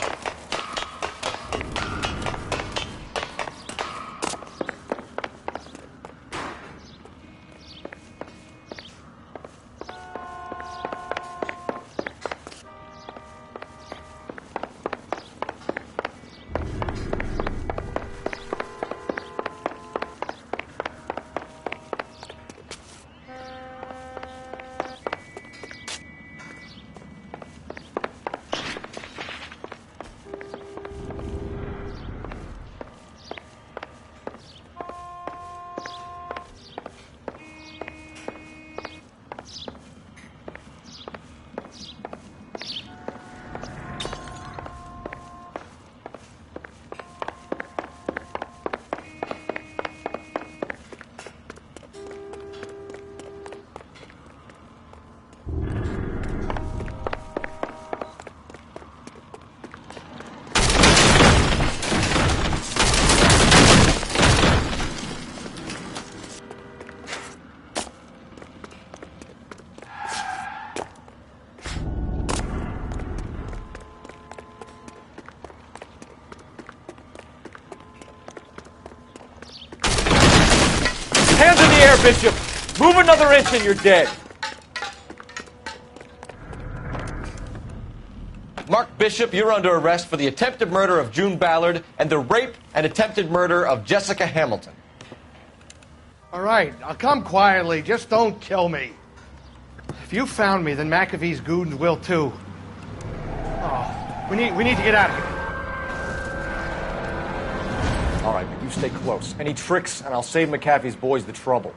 Hands in the air, Bishop! Move another inch and you're dead. Mark Bishop, you're under arrest for the attempted murder of June Ballard and the rape and attempted murder of Jessica Hamilton. All right, I'll come quietly. Just don't kill me. If you found me, then McAfee's goons will too. Oh, we need to get out of here. All right, but you stay close. Any tricks, and I'll save McAfee's boys the trouble.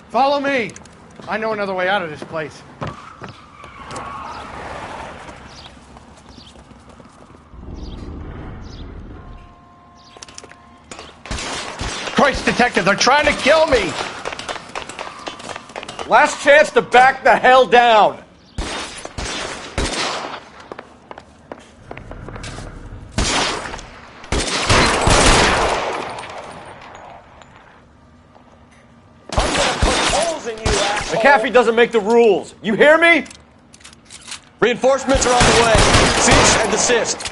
Follow me. I know another way out of this place. Christ, Detective, they're trying to kill me! Last chance to back the hell down! McAfee doesn't make the rules. You hear me? Reinforcements are on the way. Cease and desist.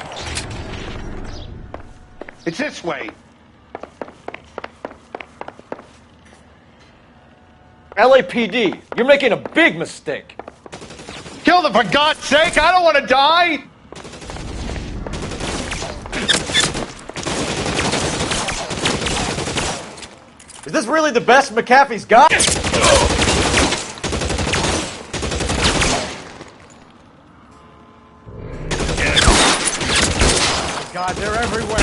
It's this way. LAPD, you're making a big mistake. Kill them, for God's sake! I don't want to die! Is this really the best McAfee's got? God, they're everywhere.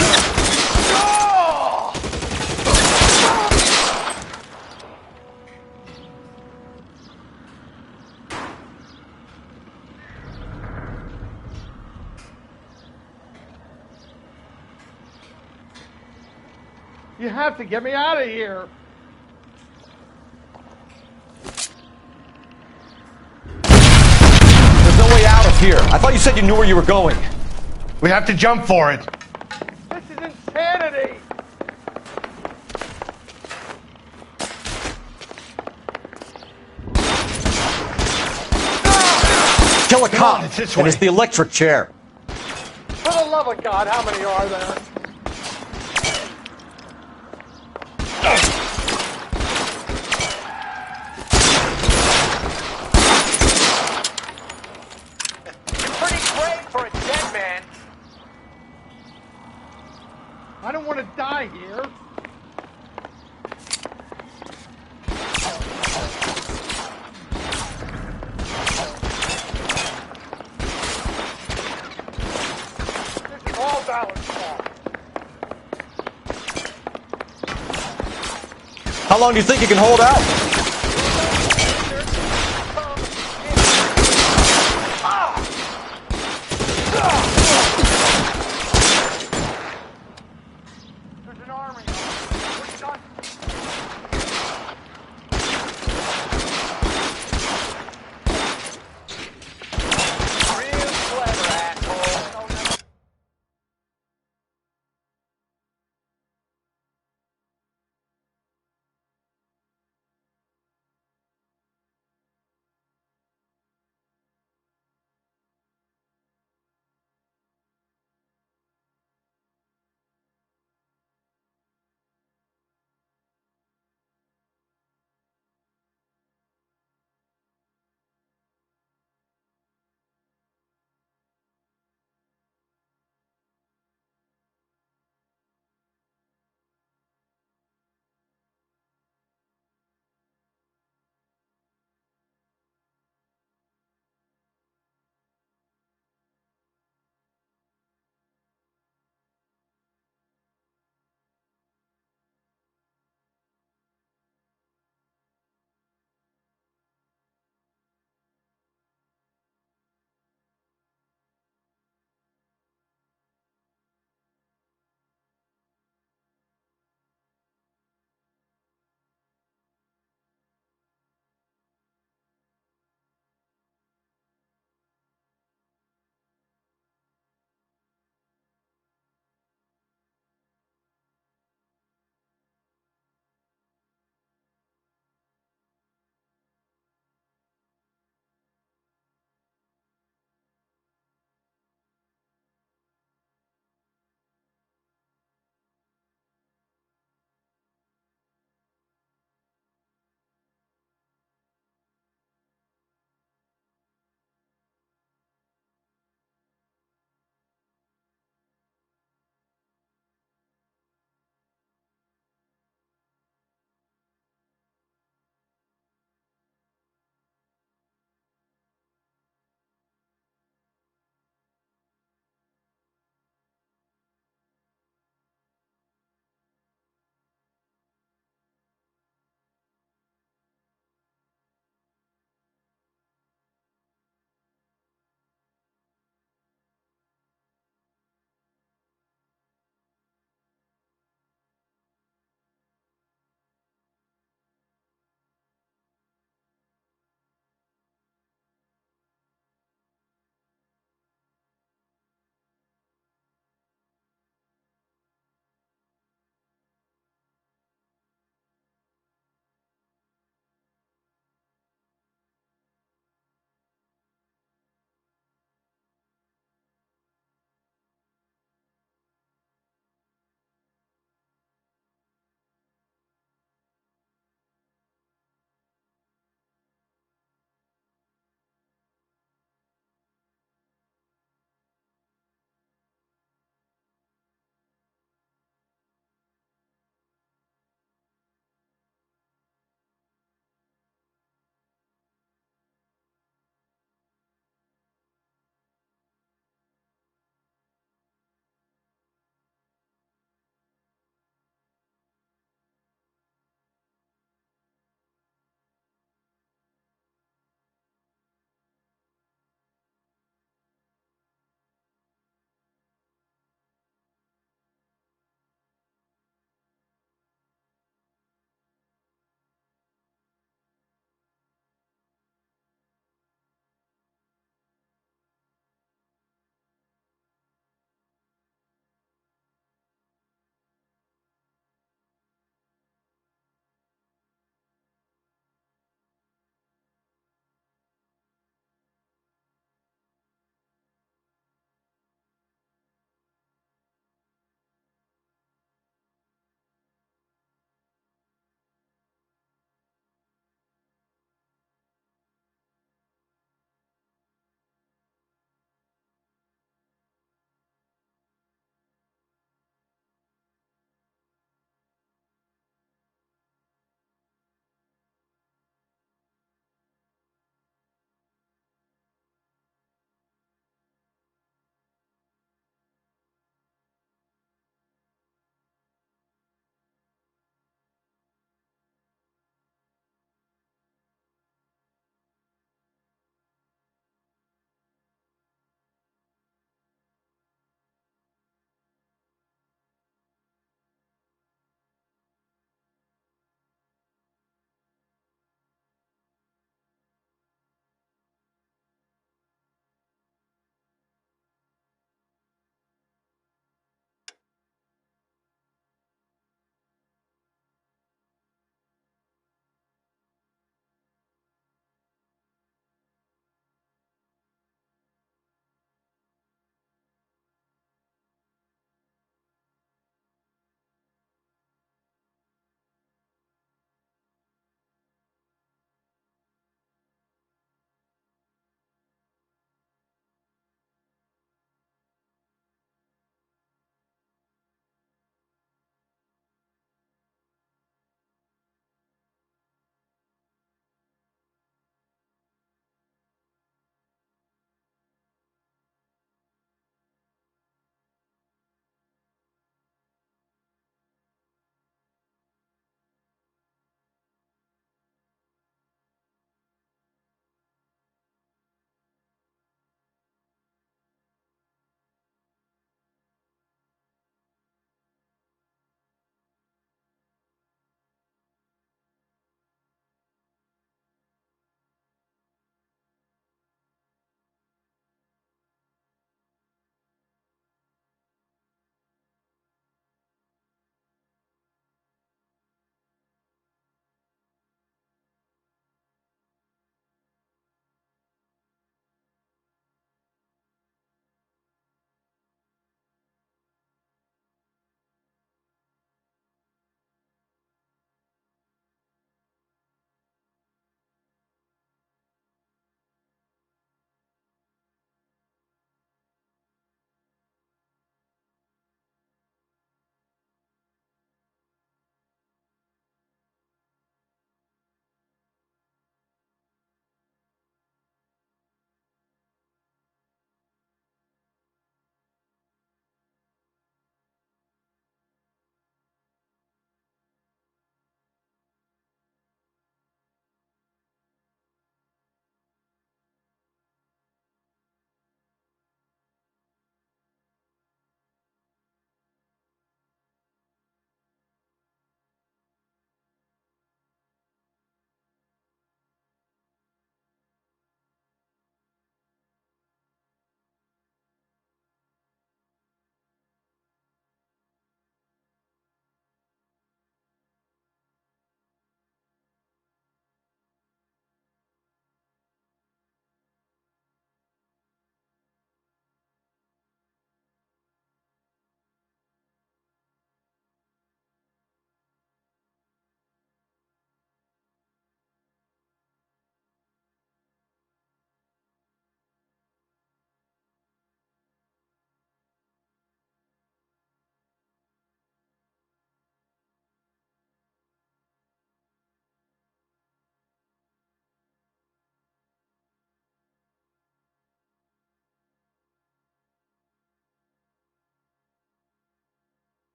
You have to get me out of here. There's no way out of here. I thought you said you knew where you were going. We have to jump for it. This is insanity. Kill a cop, on, it's this and way. it's the electric chair. For the love of God, how many are there? Pretty brave for a dead man. I don't want to die here. This is all Ballard's fault. How long do you think you can hold out? There's an army. We're done. Real clever, asshole.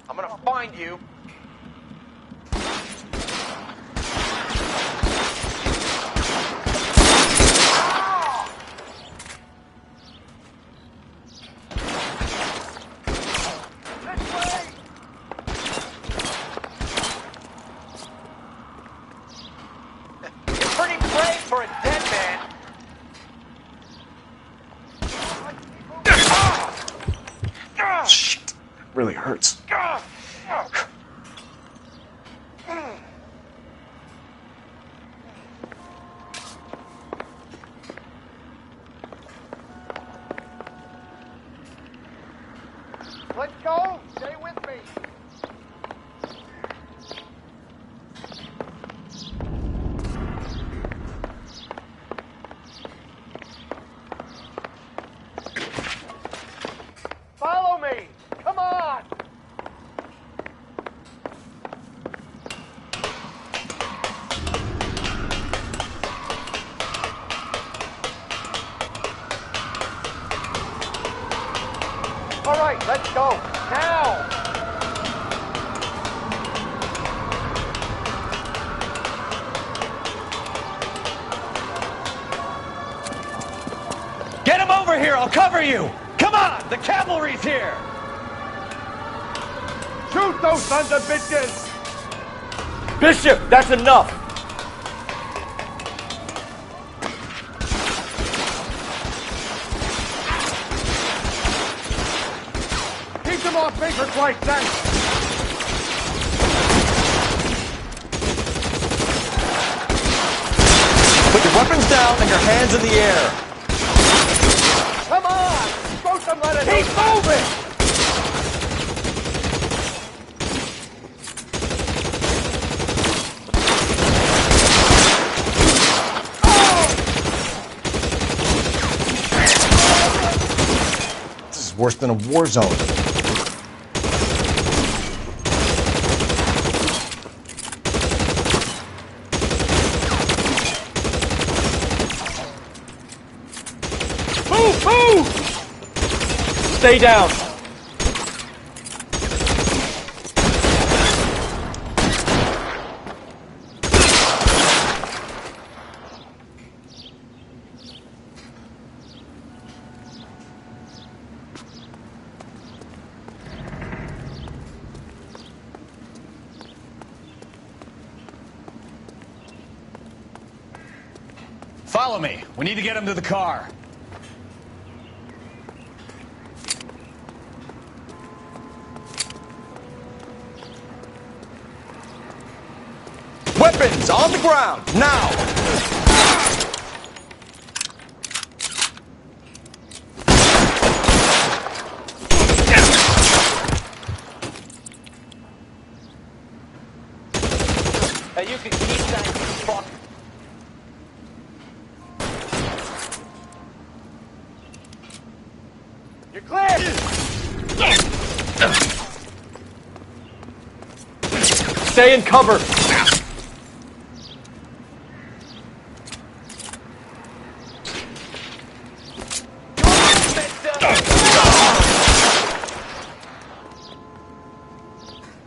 I'm gonna find you. Pretty brave for a dead man. Shit. Really hurts. Let's go. Stay with me. Follow me. Come on. All right, let's go. Now. Get him over here, I'll cover you! Come on, the cavalry's here! Shoot those sons of bitches! Bishop, that's enough! Keep them off me for Christ's sake! Put your weapons down and your hands in the air. Come on! Throw some lead at Keep moving! This is worse than a war zone. Move! Move! Stay down! Follow me. We need to get him to the car. Weapons on the ground, now! Hey, you can keep that fuck. You're clear! Stay in cover!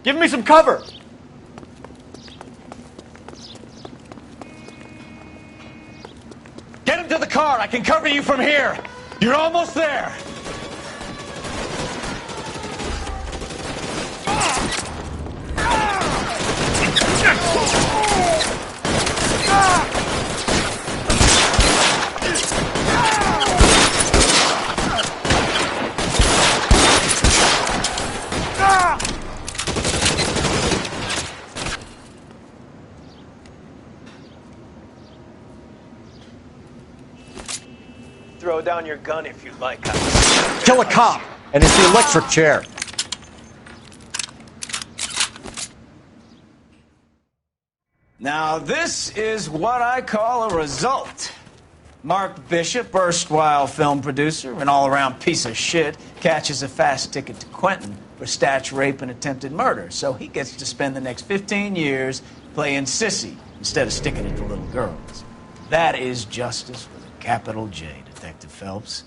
Give me some cover! Get him to the car. I can cover you from here. You're almost there. Throw down your gun if you'd like. Kill a cop, and it's the electric chair. Now, this is what I call a result. Mark Bishop, erstwhile film producer and all-around piece of shit, catches a fast ticket to Quentin for statch rape and attempted murder, so he gets to spend the next 15 years playing sissy instead of sticking it to little girls. That is justice with a capital J, Detective Phelps.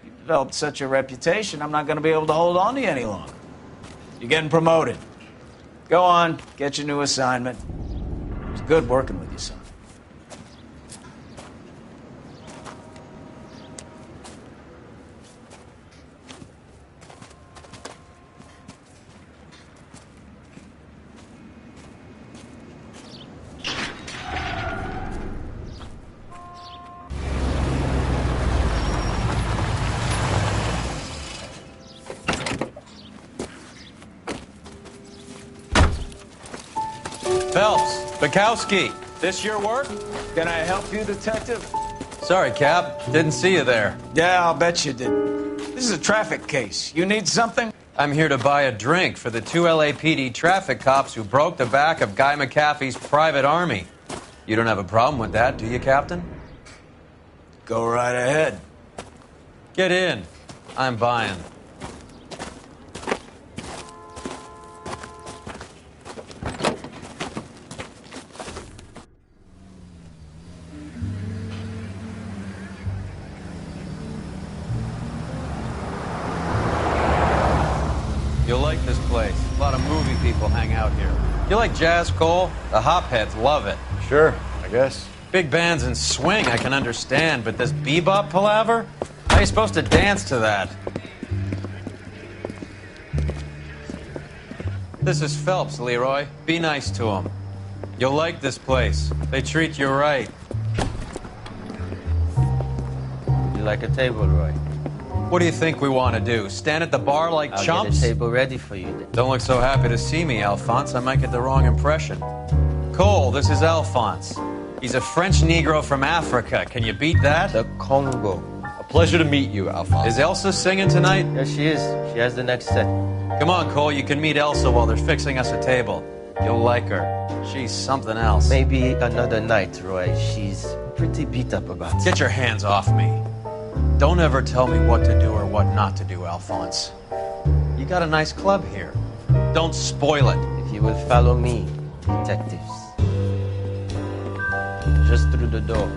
You've developed such a reputation, I'm not going to be able to hold on to you any longer. You're getting promoted. Go on, get your new assignment. It's good working with you, son. Phelps, Bukowski, this your work? Can I help you, Detective? Sorry, Cap. Didn't see you there. Yeah, I'll bet you didn't. This is a traffic case. You need something? I'm here to buy a drink for the 2 LAPD traffic cops who broke the back of Guy McAfee's private army. You don't have a problem with that, do you, Captain? Go right ahead. Get in. I'm buying. You'll like this place. A lot of movie people hang out here. You like jazz, Cole? The hopheads love it. Sure, I guess. Big bands and swing I can understand, but this bebop palaver? How are you supposed to dance to that? This is Phelps, Leroy. Be nice to him. You'll like this place. They treat you right. You like a table, Roy? What do you think we want to do? Stand at the bar like I'll chumps? get a table ready for you then. Don't look so happy to see me, Alphonse. I might get the wrong impression. Cole, this is Alphonse. He's a French Negro from Africa. Can you beat that? The Congo. A pleasure to meet you, Alphonse. Is Elsa singing tonight? Yes, she is. She has the next set. Come on, Cole. You can meet Elsa while they're fixing us a table. You'll like her. She's something else. Maybe another night, Roy. She's pretty beat up about it. Get your hands off me. Don't ever tell me what to do or what not to do, Alphonse. You got a nice club here. Don't spoil it. If you will follow me, detectives. Just through the door.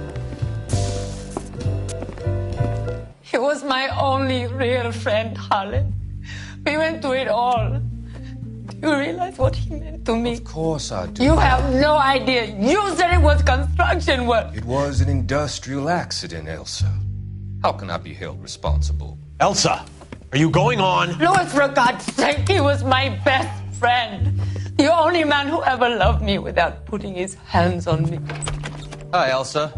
He was my only real friend, Harlan. We went through it all. Do you realize what he meant to me? Of course I do. You have no idea. You said it was construction work. It was an industrial accident, Elsa. How can I be held responsible? Elsa, are you going on? Louis, for God's sake, he was my best friend. The only man who ever loved me without putting his hands on me. Hi, Elsa.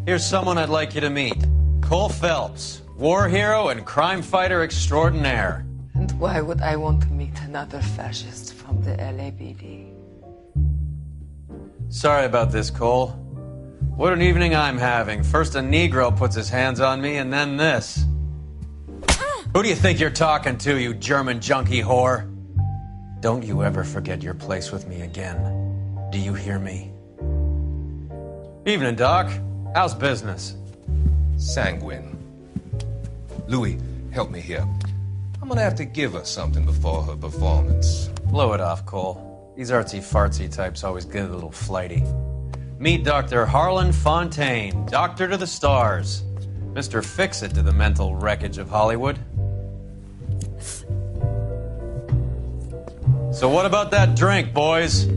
Here's someone I'd like you to meet. Cole Phelps, war hero and crime fighter extraordinaire. And why would I want to meet another fascist from the LAPD? Sorry about this, Cole. What an evening I'm having. First a Negro puts his hands on me, and then this. Who do you think you're talking to, you German junkie whore? Don't you ever forget your place with me again. Do you hear me? Evening, Doc. How's business? Sanguine. Louis, help me here. I'm gonna have to give her something before her performance. Blow it off, Cole. These artsy-fartsy types always get a little flighty. Meet Dr. Harlan Fontaine, doctor to the stars. Mr. Fix-It to the mental wreckage of Hollywood. So what about that drink, boys?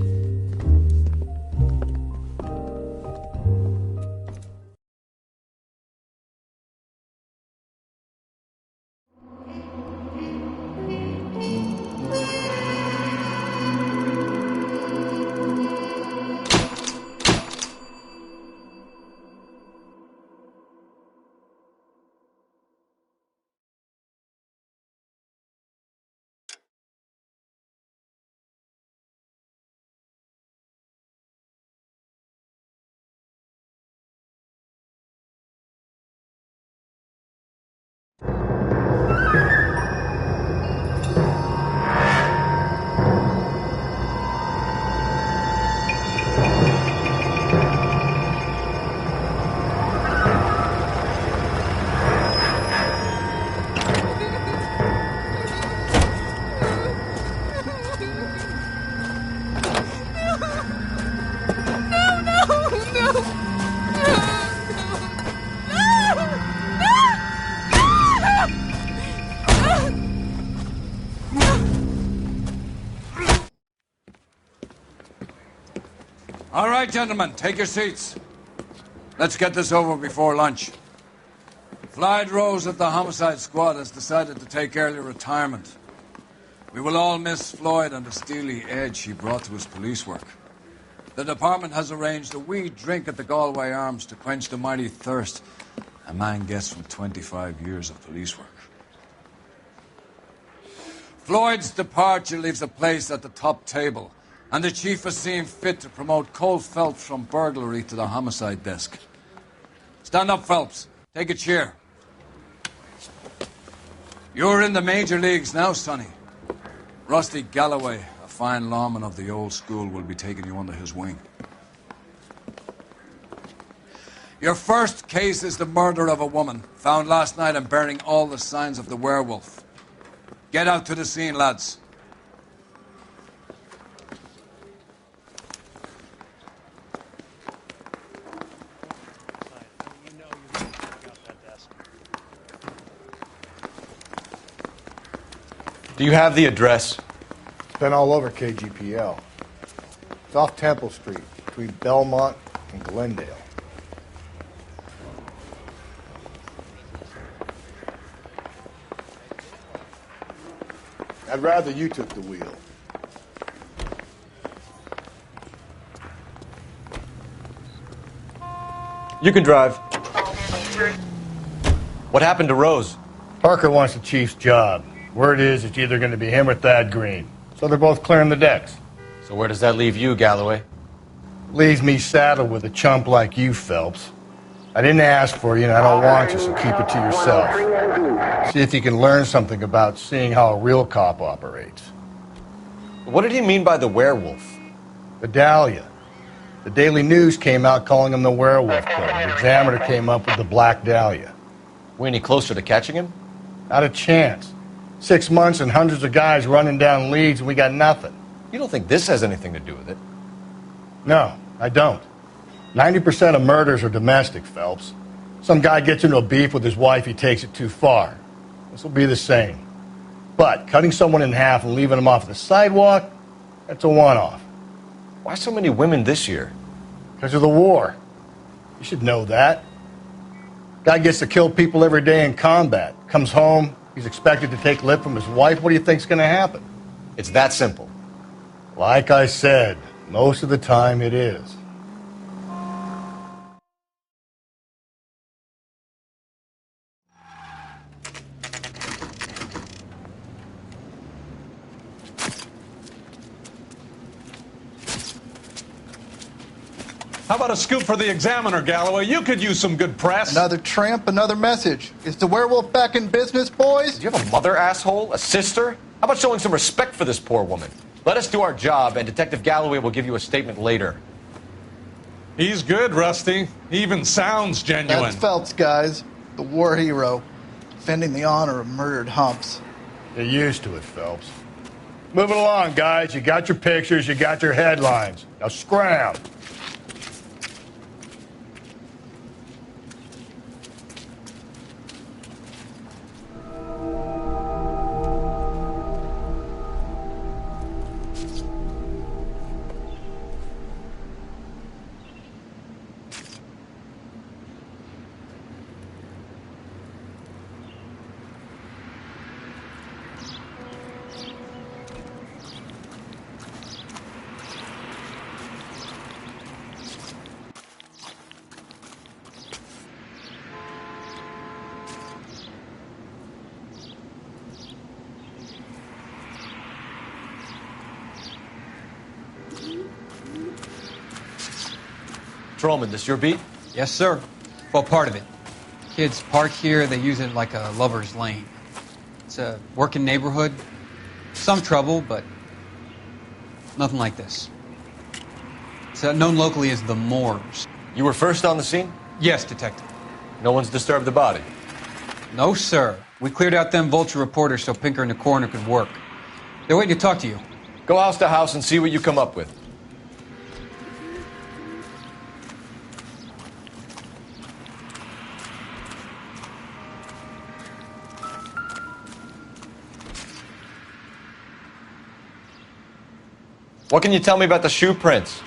All right, gentlemen, take your seats. Let's get this over before lunch. Floyd Rose at the homicide squad has decided to take early retirement. We will all miss Floyd and the steely edge he brought to his police work. The department has arranged a wee drink at the Galway Arms to quench the mighty thirst a man gets from 25 years of police work. Floyd's departure leaves a place at the top table, and the chief has seen fit to promote Cole Phelps from burglary to the homicide desk. Stand up, Phelps. Take a chair. You're in the major leagues now, Sonny. Rusty Galloway, a fine lawman of the old school, will be taking you under his wing. Your first case is the murder of a woman, found last night and bearing all the signs of the werewolf. Get out to the scene, lads. Do you have the address? It's been all over KGPL. It's off Temple Street, between Belmont and Glendale. I'd rather you took the wheel. You can drive. What happened to Rose? Parker wants the chief's job. Word is it's either going to be him or Thad Green. So they're both clearing the decks. So where does that leave you, Galloway? Leaves me saddled with a chump like you, Phelps. I didn't ask for you, and I don't want you, so keep it to yourself. See if you can learn something about seeing how a real cop operates. What did he mean by the werewolf? The Dahlia. The Daily News came out calling him the Werewolf Killer. The Examiner came up with the Black Dahlia. We any closer to catching him? Not a chance. 6 months and hundreds of guys running down leads, and we got nothing. You don't think this has anything to do with it? No, I don't. 90% of murders are domestic, Phelps. Some guy gets into a beef with his wife, he takes it too far. This will be the same. But cutting someone in half and leaving them off the sidewalk, that's a one-off. Why so many women this year? Because of the war. You should know that. Guy gets to kill people every day in combat. Comes home, he's expected to take lip from his wife. What do you think's going to happen? It's that simple. Like I said, most of the time it is. How about a scoop for the Examiner, Galloway? You could use some good press. Another tramp, another message. Is the werewolf back in business, boys? Do you have a mother, asshole? A sister? How about showing some respect for this poor woman? Let us do our job, and Detective Galloway will give you a statement later. He's good, Rusty. He even sounds genuine. That's Phelps, guys. The war hero. Defending the honor of murdered humps. Get used to it, Phelps. Moving along, guys. You got your pictures, you got your headlines. Now scram. Patrolman, this your beat? Yes, sir. Well, part of it. Kids park here, they use it like a lover's lane. It's a working neighborhood. Some trouble, but nothing like this. It's known locally as the Moors. You were first on the scene? Yes, Detective. No one's disturbed the body? No, sir. We cleared out them vulture reporters so Pinker and the coroner could work. They're waiting to talk to you. Go house to house and see what you come up with. What can you tell me about the shoe prints?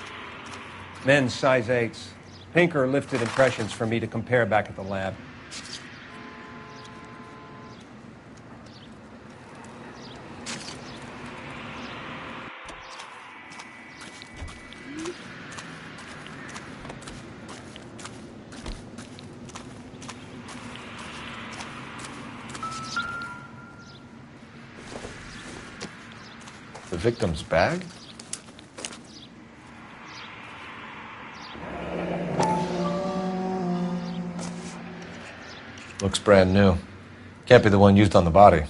Men's size 8s. Pinker lifted impressions for me to compare back at the lab. The victim's bag? Looks brand new. Can't be the one used on the body.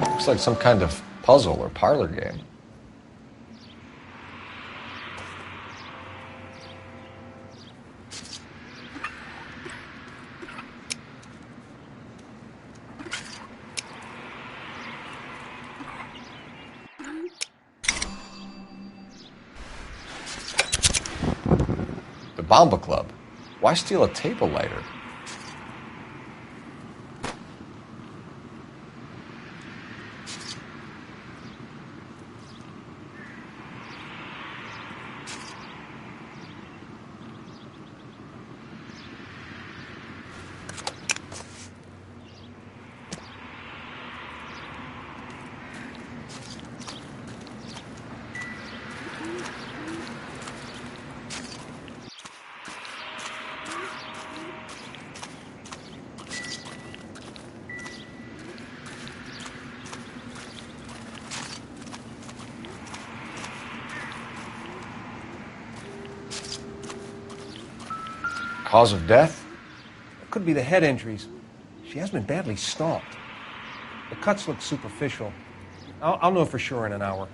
Looks like some kind of puzzle or parlor game. The Bomba Club. Why steal a table lighter? Cause of death? It could be the head injuries. She has been badly stalked. The cuts look superficial. I'll know for sure in an hour.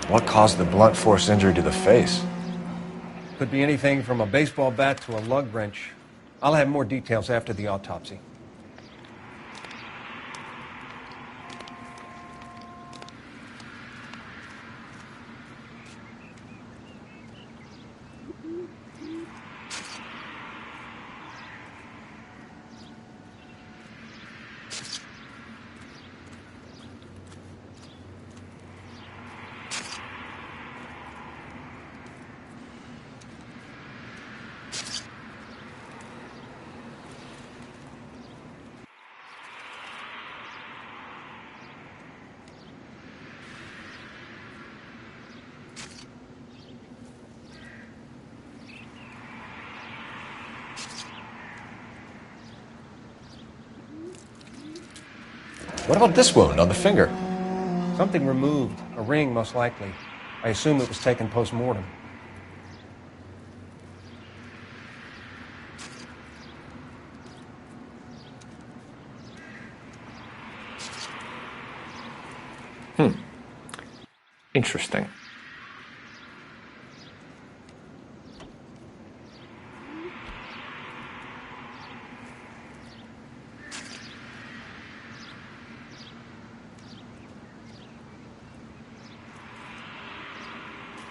What caused the blunt force injury to the face? Could be anything from a baseball bat to a lug wrench. I'll have more details after the autopsy. What about this wound on the finger? Something removed. A ring, most likely. I assume it was taken post-mortem. Interesting.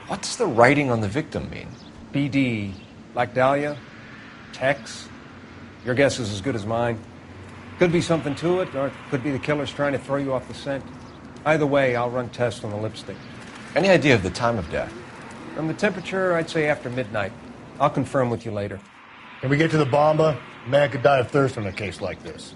What does the writing on the victim mean? BD. Like Dahlia? Tex? Your guess is as good as mine. Could be something to it, or it could be the killer's trying to throw you off the scent. Either way, I'll run tests on the lipstick. Any idea of the time of death? From the temperature, I'd say after midnight. I'll confirm with you later. Can we get to the Bomba? A man could die of thirst in a case like this.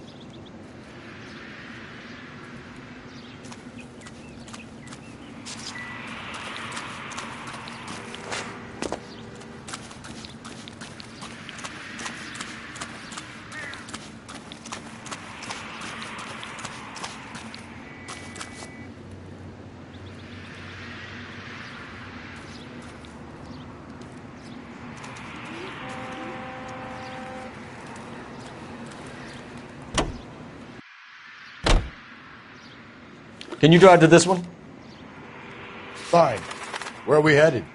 Can you drive to this one? Fine. Where are we headed?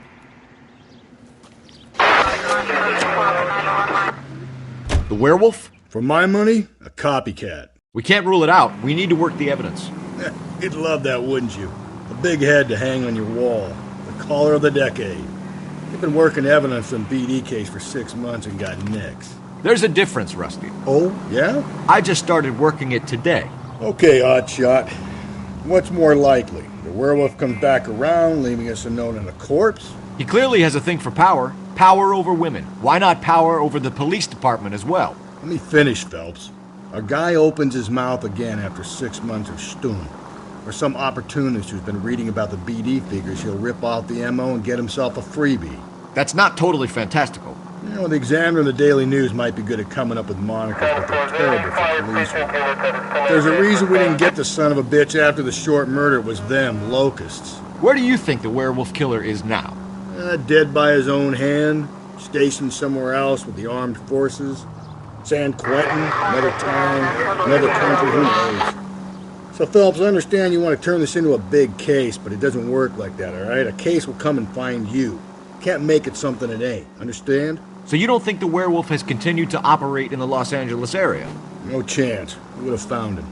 The werewolf? For my money, a copycat. We can't rule it out. We need to work the evidence. You'd love that, wouldn't you? A big head to hang on your wall. The caller of the decade. You've been working evidence on BD case for 6 months and got nicks. There's a difference, Rusty. Oh, yeah? I just started working it today. Okay, Oddshot. What's more likely? The werewolf comes back around, leaving us a note and a corpse? He clearly has a thing for power. Power over women. Why not power over the police department as well? Let me finish, Phelps. A guy opens his mouth again after 6 months of stewing. Or some opportunist who's been reading about the BD figures, he'll rip off the MO and get himself a freebie. That's not totally fantastical. You know, the Examiner and the Daily News might be good at coming up with monikers, but they're terrible for police work. There's a reason we didn't get the son of a bitch after the short murder. It was them, locusts. Where do you think the werewolf killer is now? Dead by his own hand, stationed somewhere else with the armed forces. San Quentin, another town, another country, who knows? So, Phelps, I understand you want to turn this into a big case, but it doesn't work like that, all right? A case will come and find you. Can't make it something it ain't, understand? So you don't think the werewolf has continued to operate in the Los Angeles area? No chance. We would have found him.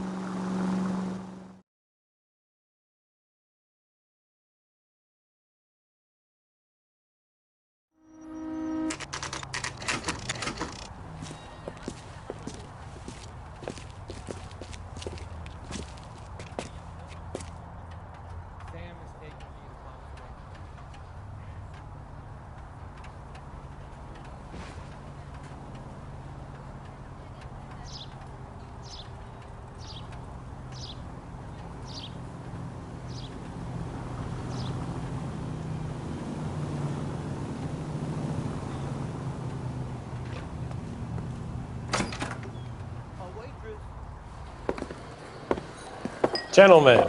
Gentlemen,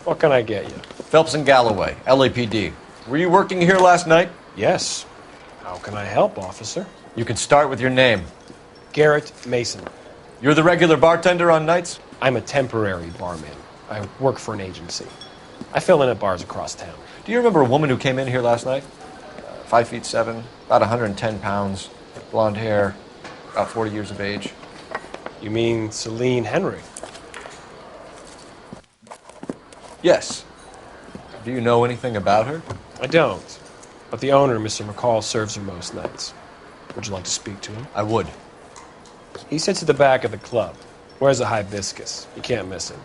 what can I get you? Phelps and Galloway, LAPD. Were you working here last night? Yes. How can I help, officer? You can start with your name. Garrett Mason. You're the regular bartender on nights? I'm a temporary barman. I work for an agency. I fill in at bars across town. Do you remember a woman who came in here last night? 5'7", about 110 pounds, blonde hair, about 40 years of age. You mean Celine Henry? Yes. Do you know anything about her? I don't. But the owner, Mr. McCall, serves her most nights. Would you like to speak to him? I would. He sits at the back of the club. Wears a hibiscus. You can't miss him.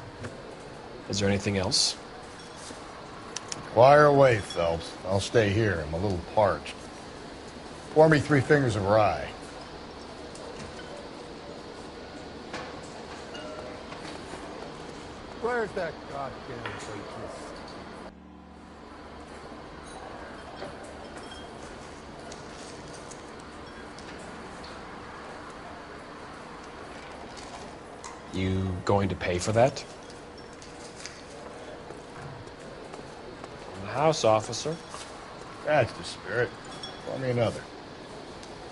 Is there anything else? Wire away, Phelps. I'll stay here. I'm a little parched. Pour me 3 fingers of rye. Where's that goddamn waitress? You going to pay for that? In the house, officer. That's the spirit. Pour me another.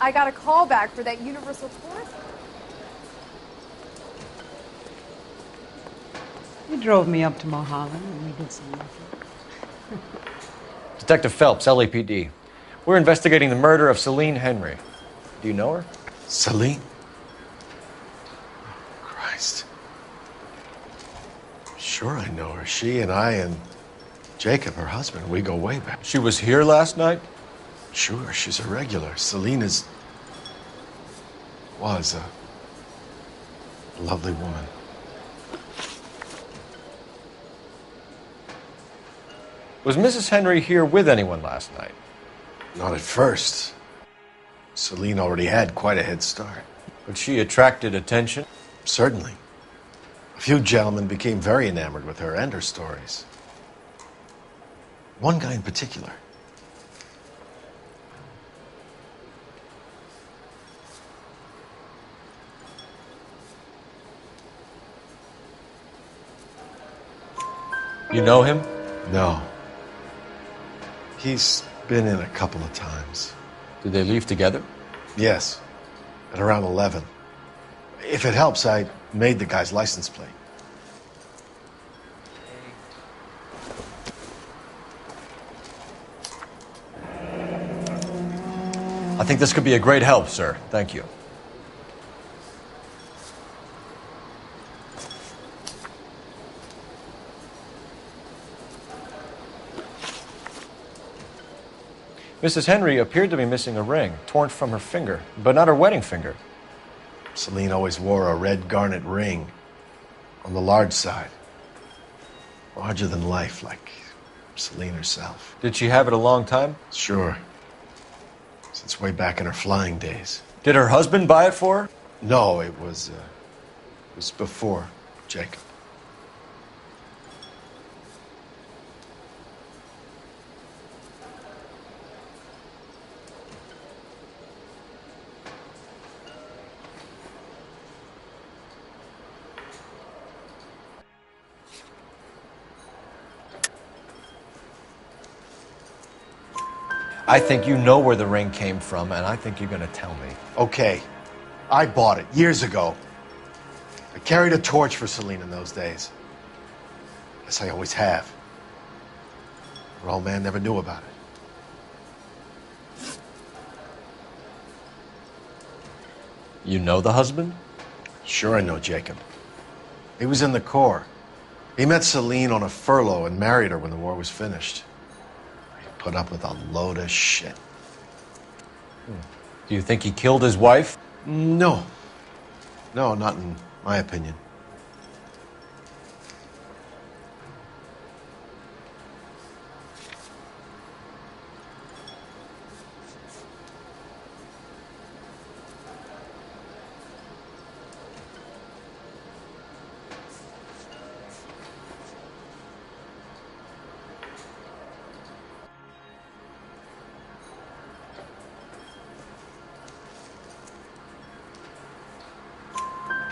I got a call back for that Universal tour. You drove me up to Mulholland and we did some nothing. Detective Phelps, LAPD. We're investigating the murder of Celine Henry. Do you know her? Celine? Christ. Sure I know her. She and I and Jacob, her husband, we go way back. She was here last night? Sure, she's a regular. Celine was a lovely woman. Was Mrs. Henry here with anyone last night? Not at first. Celine already had quite a head start. But she attracted attention? Certainly. A few gentlemen became very enamored with her and her stories. One guy in particular. You know him? No. He's been in a couple of times. Did they leave together? Yes. At around 11. If it helps, I made the guy's license plate. I think this could be a great help, sir. Thank you. Mrs. Henry appeared to be missing a ring, torn from her finger, but not her wedding finger. Celine always wore a red garnet ring on the large side. Larger than life, like Celine herself. Did she have it a long time? Sure. Since way back in her flying days. Did her husband buy it for her? No, it was before Jacob. I think you know where the ring came from, and I think you're going to tell me. Okay. I bought it years ago. I carried a torch for Celine in those days. Yes, I always have. Her old man never knew about it. You know the husband? Sure I know Jacob. He was in the Corps. He met Celine on a furlough and married her when the war was finished. He put up with a load of shit. Do you think he killed his wife? No. No, not in my opinion.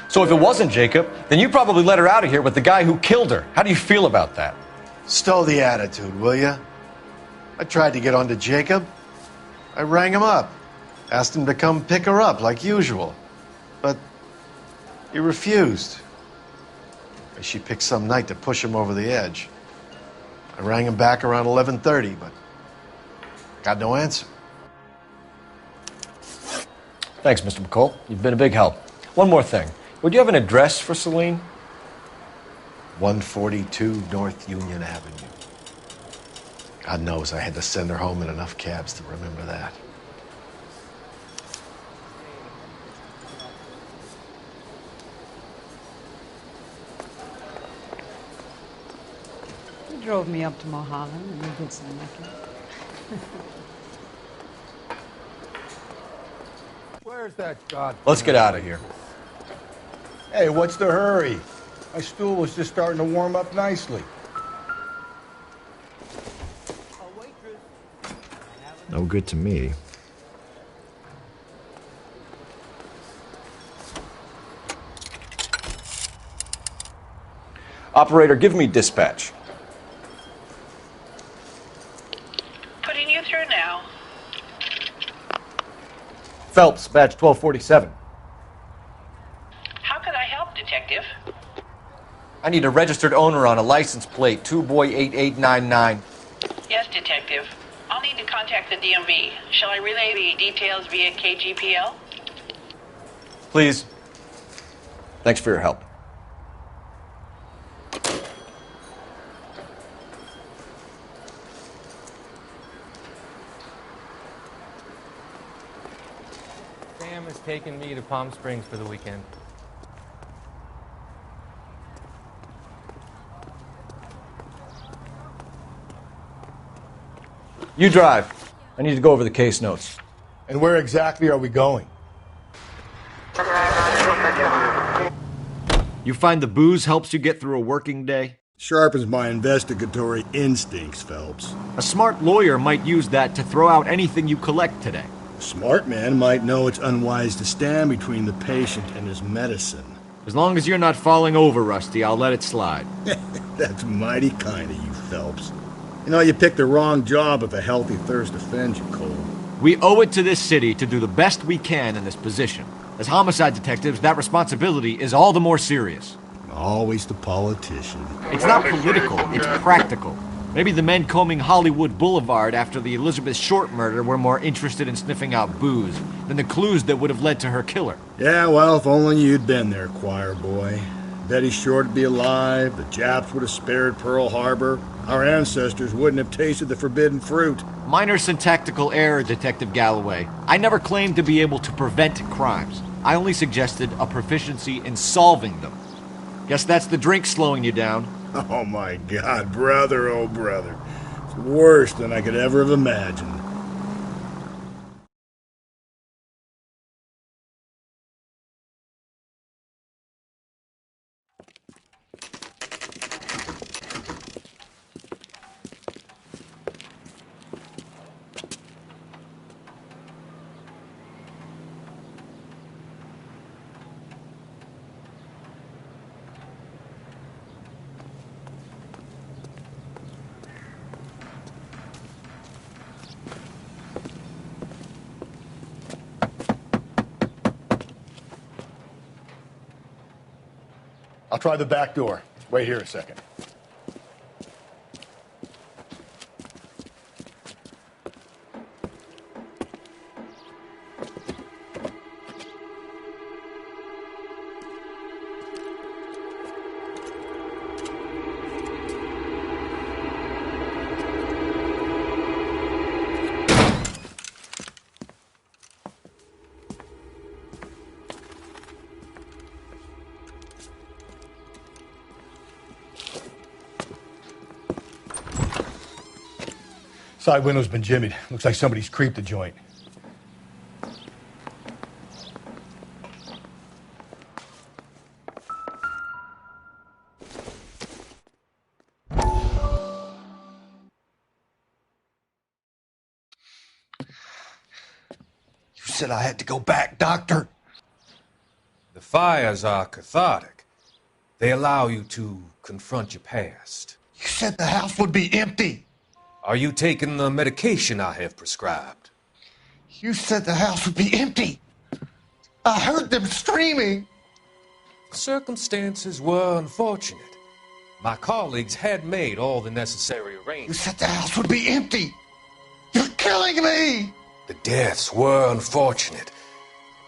So if it wasn't Jacob, then you probably let her out of here with the guy who killed her. How do you feel about that? Stow the attitude, will ya? I tried to get onto Jacob. I rang him up. Asked him to come pick her up, like usual. But he refused. She picked some night to push him over the edge. I rang him back around 11:30, but got no answer. Thanks, Mr. McCall. You've been a big help. One more thing. Would you have an address for Celine? 142 North Union Avenue. God knows I had to send her home in enough cabs to remember that. He drove me up to Mulholland and we did some looking. Where's that god? Let's get out of here. Hey, what's the hurry? My stool was just starting to warm up nicely. No good to me. Operator, give me dispatch. Putting you through now. Phelps, badge 1247. How can I help, Detective? I need a registered owner on a license plate, 2boy8899. Yes, Detective. I'll need to contact the DMV. Shall I relay the details via KGPL? Please. Thanks for your help. Sam has taken me to Palm Springs for the weekend. You drive. I need to go over the case notes. And where exactly are we going? You find the booze helps you get through a working day? Sharpens my investigatory instincts, Phelps. A smart lawyer might use that to throw out anything you collect today. A smart man might know it's unwise to stand between the patient and his medicine. As long as you're not falling over, Rusty, I'll let it slide. That's mighty kind of you, Phelps. You know, you picked the wrong job if a healthy thirst offends you, Cole. We owe it to this city to do the best we can in this position. As homicide detectives, that responsibility is all the more serious. Always the politician. It's not political, it's practical. Maybe the men combing Hollywood Boulevard after the Elizabeth Short murder were more interested in sniffing out booze than the clues that would have led to her killer. Yeah, well, if only you'd been there, choir boy. Betty Short would be alive, the Japs would have spared Pearl Harbor, our ancestors wouldn't have tasted the forbidden fruit. Minor syntactical error, Detective Galloway. I never claimed to be able to prevent crimes. I only suggested a proficiency in solving them. Guess that's the drink slowing you down. Oh my God, brother, oh brother. It's worse than I could ever have imagined. I'll try the back door. Wait here a second. Side window's been jimmied. Looks like somebody's creeped the joint. You said I had to go back, Doctor. The fires are cathartic. They allow you to confront your past. You said the house would be empty. Are you taking the medication I have prescribed? You said the house would be empty. I heard them screaming. The circumstances were unfortunate. My colleagues had made all the necessary arrangements. You said the house would be empty. You're killing me. The deaths were unfortunate,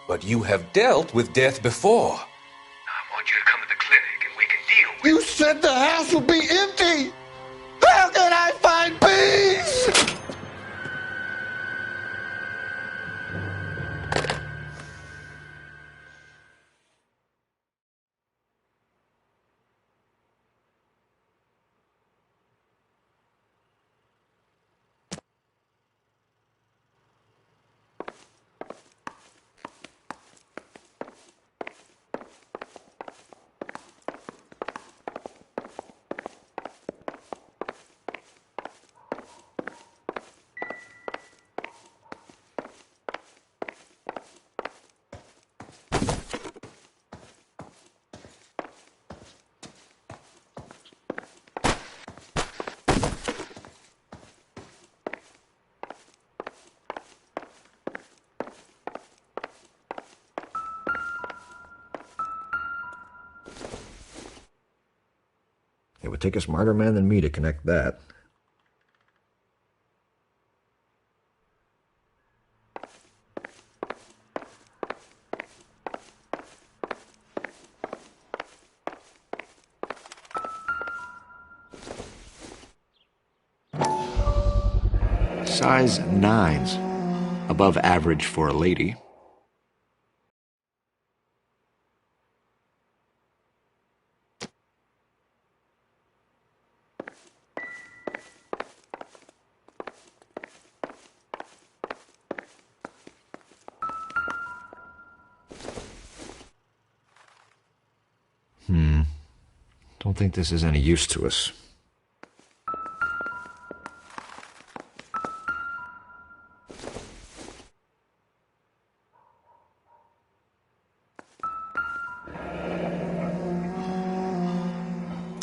but you have dealt with death before. I want you to come to the clinic and we can deal with it. You said the house would be empty. How can I find peace? It would take a smarter man than me to connect that. Size 9s. Above average for a lady. Don't think this is any use to us.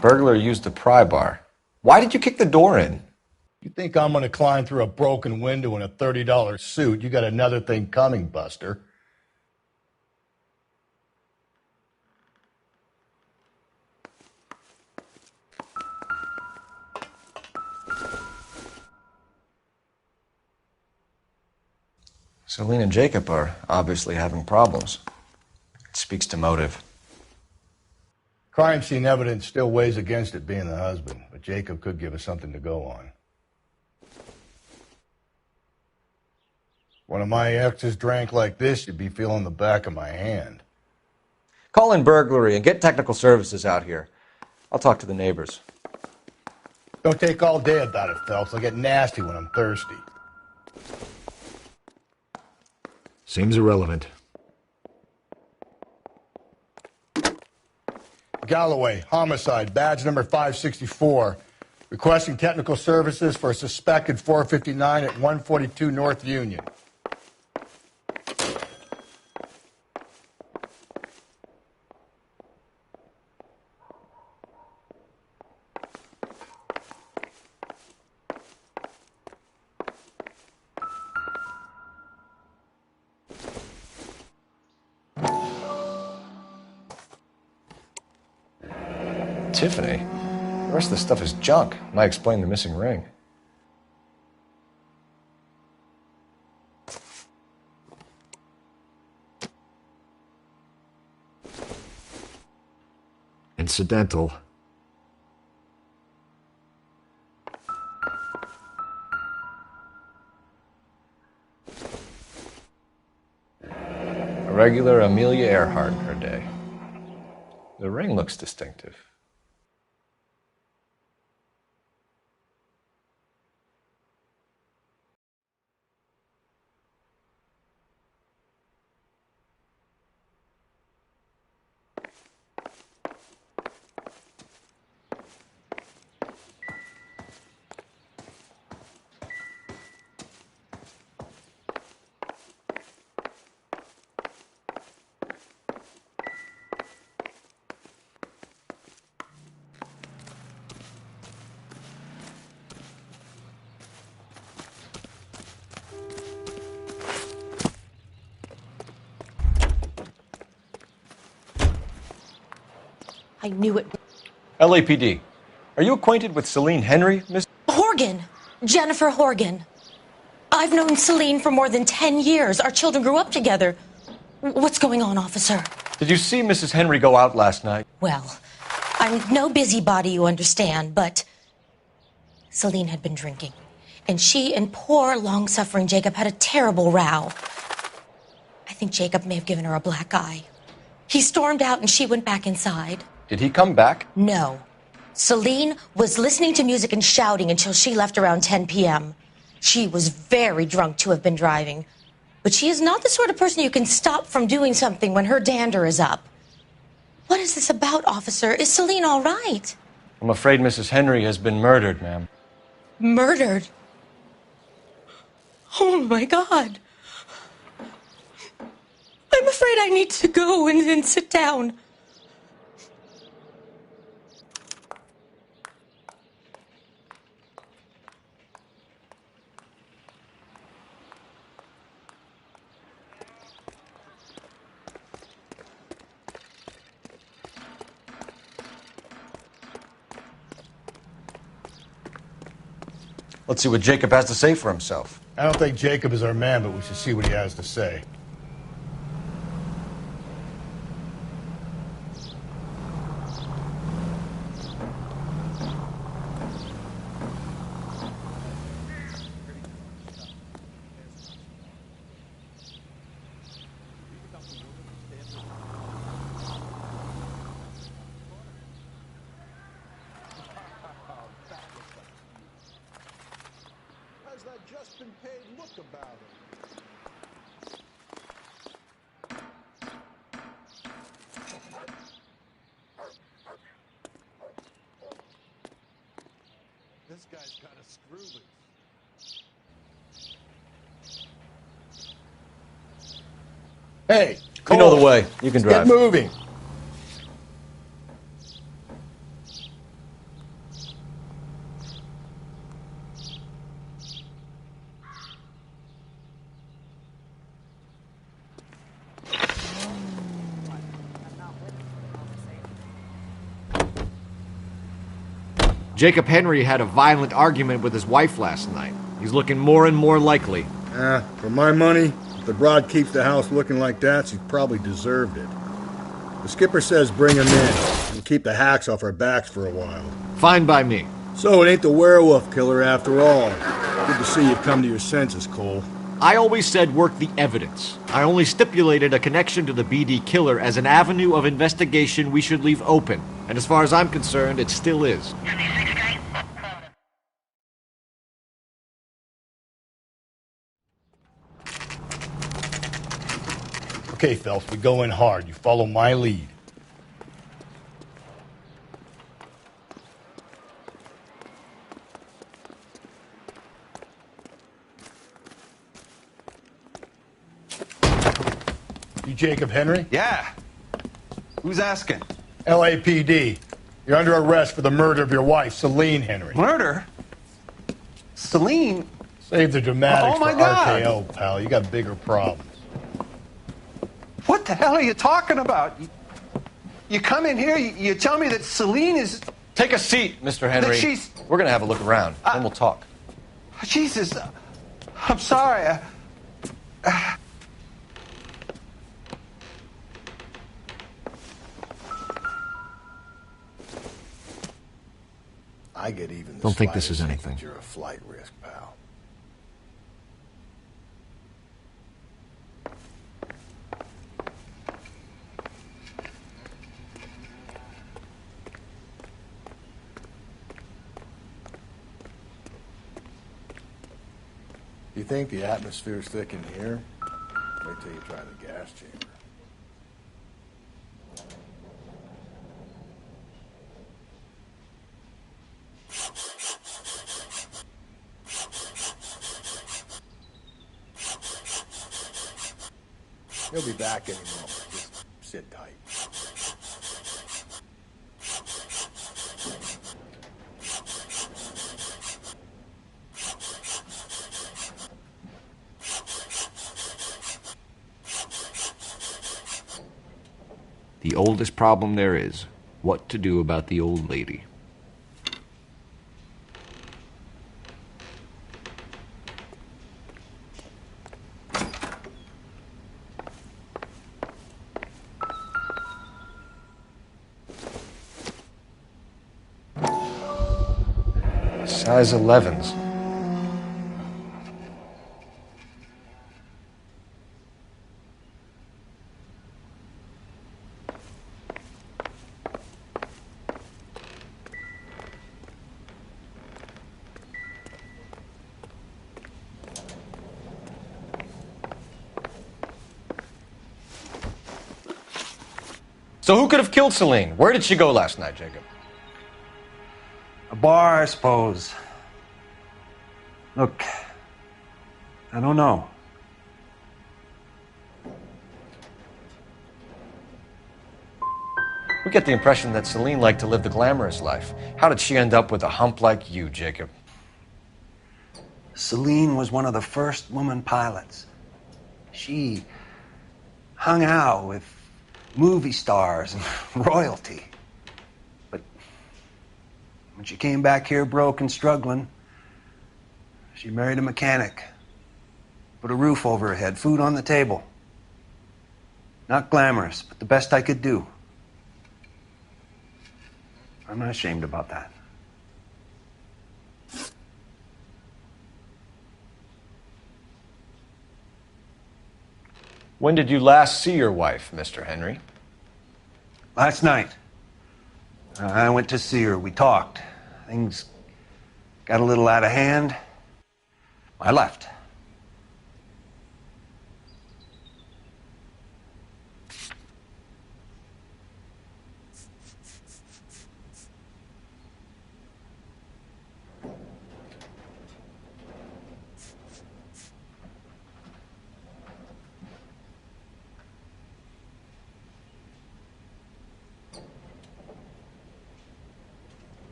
Burglar used the pry bar. Why did you kick the door in? You think I'm gonna climb through a broken window in a $30 suit? You got another thing coming, Buster. Celine and Jacob are obviously having problems. It speaks to motive. Crime scene evidence still weighs against it being the husband, but Jacob could give us something to go on. One of my exes drank like this, you'd be feeling the back of my hand. Call in burglary and get technical services out here. I'll talk to the neighbors. Don't take all day about it, Phelps. I'll get nasty when I'm thirsty. Seems irrelevant. Galloway, homicide, badge number 564. Requesting technical services for a suspected 459 at 142 North Union. Tiffany? The rest of the stuff is junk. Might explain the missing ring. Incidental. A regular Amelia Earhart in her day. The ring looks distinctive. I knew it. LAPD. Are you acquainted with Celine Henry, Miss? Horgan! Jennifer Horgan. I've known Celine for more than 10 years. Our children grew up together. What's going on, officer? Did you see Mrs. Henry go out last night? Well, I'm no busybody, you understand, but Celine had been drinking. And she and poor, long-suffering Jacob had a terrible row. I think Jacob may have given her a black eye. He stormed out and she went back inside. Did he come back? No. Celine was listening to music and shouting until she left around 10 p.m. She was very drunk to have been driving. But she is not the sort of person you can stop from doing something when her dander is up. What is this about, officer? Is Celine all right? I'm afraid Mrs. Henry has been murdered, ma'am. Murdered? Oh, my God. I'm afraid I need to go and sit down. Let's see what Jacob has to say for himself. I don't think Jacob is our man, but we should see what he has to say. This guy's got a screw loose. Hey, You know the way. You can drive. Get moving. Jacob Henry had a violent argument with his wife last night. He's looking more and more likely. For my money, If the broad keeps the house looking like that, she's probably deserved it. The skipper says bring him in and keep the hacks off our backs for a while. Fine by me. So it ain't the werewolf killer after all. Good to see you've come to your senses, Cole. I always said work the evidence. I only stipulated a connection to the BD killer as an avenue of investigation we should leave open. And as far as I'm concerned, it still is. Okay, Phelps, we go in hard. You follow my lead. You Jacob Henry? Yeah. Who's asking? LAPD. You're under arrest for the murder of your wife, Celine Henry. Murder? Celine? Save the dramatics Oh, my for God. RKO, pal. You got bigger problems. What the hell are you talking about? You come in here, you tell me that Celine is... Take a seat, Mr. Henry. That she's... We're going to have a look around, then we'll talk. Jesus. I'm sorry. I get even. Don't think this is anything. You're a flight risk, pal. You think the atmosphere's thick in here? Wait till you try the gas chamber. He'll be back any moment. Just sit tight. The oldest problem there is, what to do about the old lady. Size 11s. So who could have killed Celine? Where did she go last night, Jacob? A bar, I suppose. Look, I don't know. We get the impression that Celine liked to live the glamorous life. How did she end up with a hump like you, Jacob? Celine was one of the first woman pilots. She hung out with movie stars and royalty. But when she came back here broke and struggling, she married a mechanic. Put a roof over her head, food on the table. Not glamorous, but the best I could do. I'm not ashamed about that. When did you last see your wife, Mr. Henry? Last night. I went to see her. We talked. Things got a little out of hand. I left.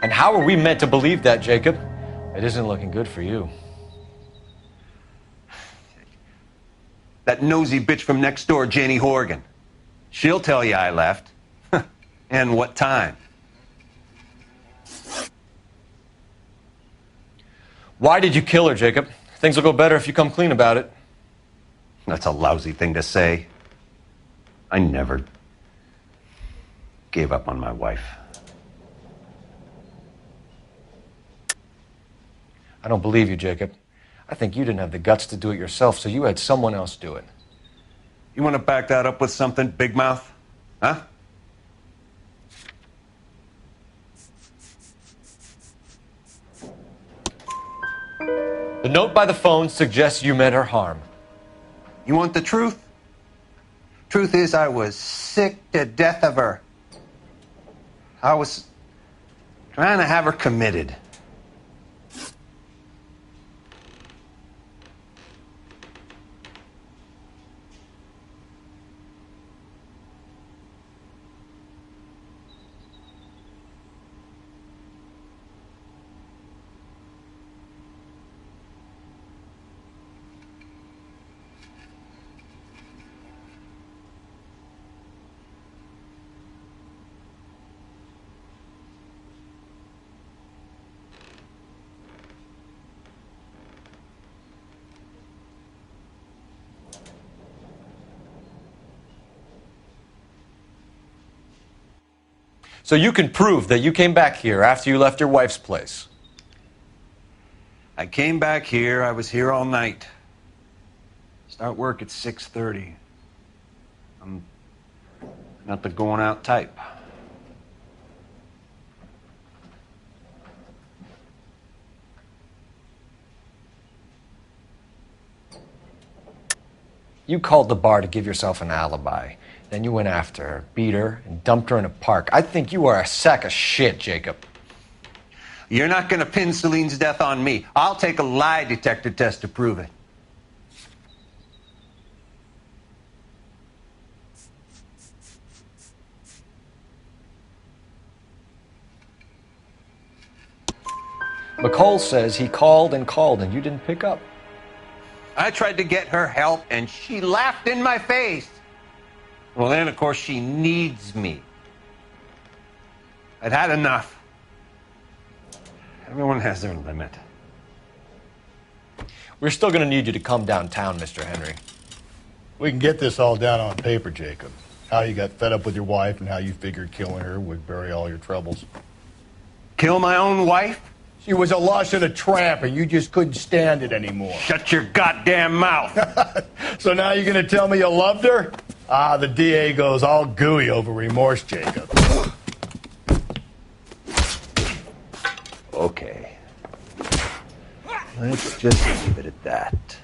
And how are we meant to believe that, Jacob? It isn't looking good for you. That nosy bitch from next door, Janie Horgan. She'll tell you I left. And what time. Why did you kill her, Jacob? Things will go better if you come clean about it. That's a lousy thing to say. I never gave up on my wife. I don't believe you, Jacob. I think you didn't have the guts to do it yourself, so you had someone else do it. You want to back that up with something, Big Mouth? Huh? The note by the phone suggests you meant her harm. You want the truth? Truth is, I was sick to death of her. I was trying to have her committed. So you can prove that you came back here after you left your wife's place. I came back here. I was here all night. Start work at 6:30. I'm not the going out type. You called the bar to give yourself an alibi. Then you went after her, beat her, and dumped her in a park. I think you are a sack of shit, Jacob. You're not going to pin Celine's death on me. I'll take a lie detector test to prove it. McCall says he called and you didn't pick up. I tried to get her help, and she laughed in my face. Well, then, of course, she needs me. I'd had enough. Everyone has their limit. We're still going to need you to come downtown, Mr. Henry. We can get this all down on paper, Jacob. How you got fed up with your wife and how you figured killing her would bury all your troubles. Kill my own wife? She was a lush and a tramp, and you just couldn't stand it anymore. Shut your goddamn mouth. So now you're going to tell me you loved her? Ah, the DA goes all gooey over remorse, Jacob. Okay. Let's just leave it at that.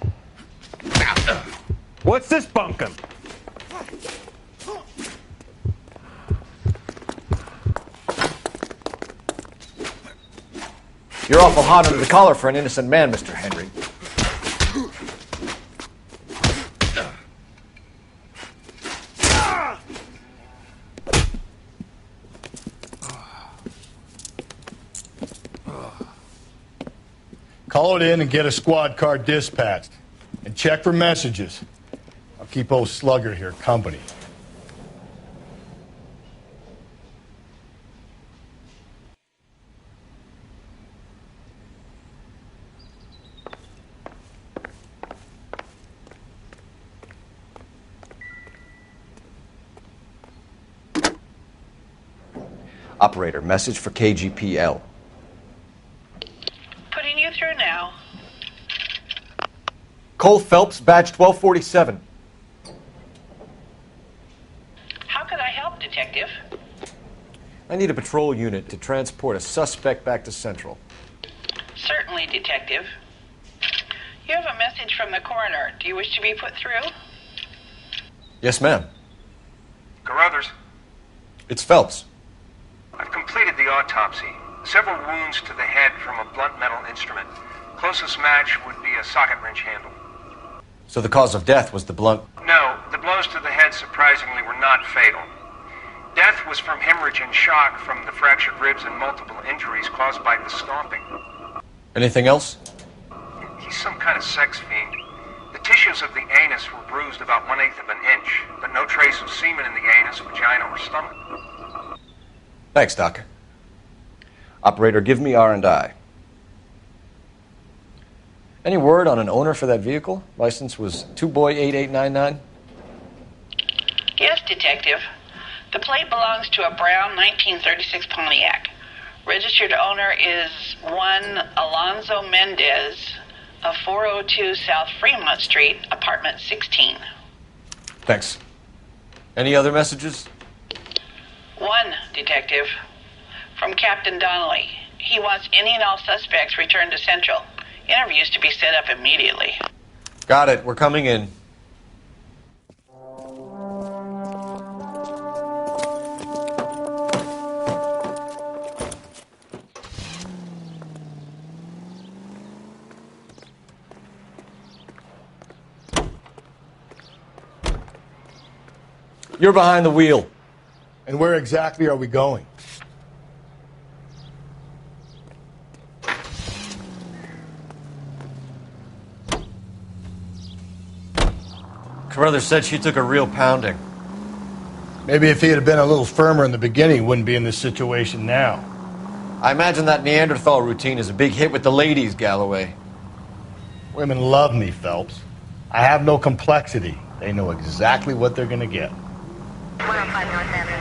What's this bunkum? You're awful hot under the collar for an innocent man, Mr. Henry. Call it in and get a squad car dispatched. And check for messages. I'll keep old Slugger here company. Operator, message for KGPL. Putting you through now. Cole Phelps, badge 1247. How could I help, Detective? I need a patrol unit to transport a suspect back to Central. Certainly, Detective. You have a message from the coroner. Do you wish to be put through? Yes, ma'am. Carruthers, It's Phelps. I've completed the autopsy. Several wounds to the head from a blunt metal instrument. Closest match would be a socket wrench handle. So the cause of death was the blunt... No, the blows to the head surprisingly were not fatal. Death was from hemorrhage and shock from the fractured ribs and multiple injuries caused by the stomping. Anything else? He's some kind of sex fiend. The tissues of the anus were bruised about 1/8 of an inch, but no trace of semen in the anus, vagina, or stomach. Thanks, Doc. Operator, give me R&I. Any word on an owner for that vehicle? License was 2boy8899. Yes, Detective. The plate belongs to a brown 1936 Pontiac. Registered owner is one Alonzo Mendez of 402 South Fremont Street, apartment 16. Thanks. Any other messages? One, Detective. From Captain Donnelly. He wants any and all suspects returned to Central. Interviews to be set up immediately. Got it. We're coming in. You're behind the wheel. And where exactly are we going? Carruthers said she took a real pounding. Maybe if he had been a little firmer in the beginning, he wouldn't be in this situation now. I imagine that Neanderthal routine is a big hit with the ladies, Galloway. Women love me, Phelps. I have no complexity. They know exactly what they're going to get. 105 North Avenue.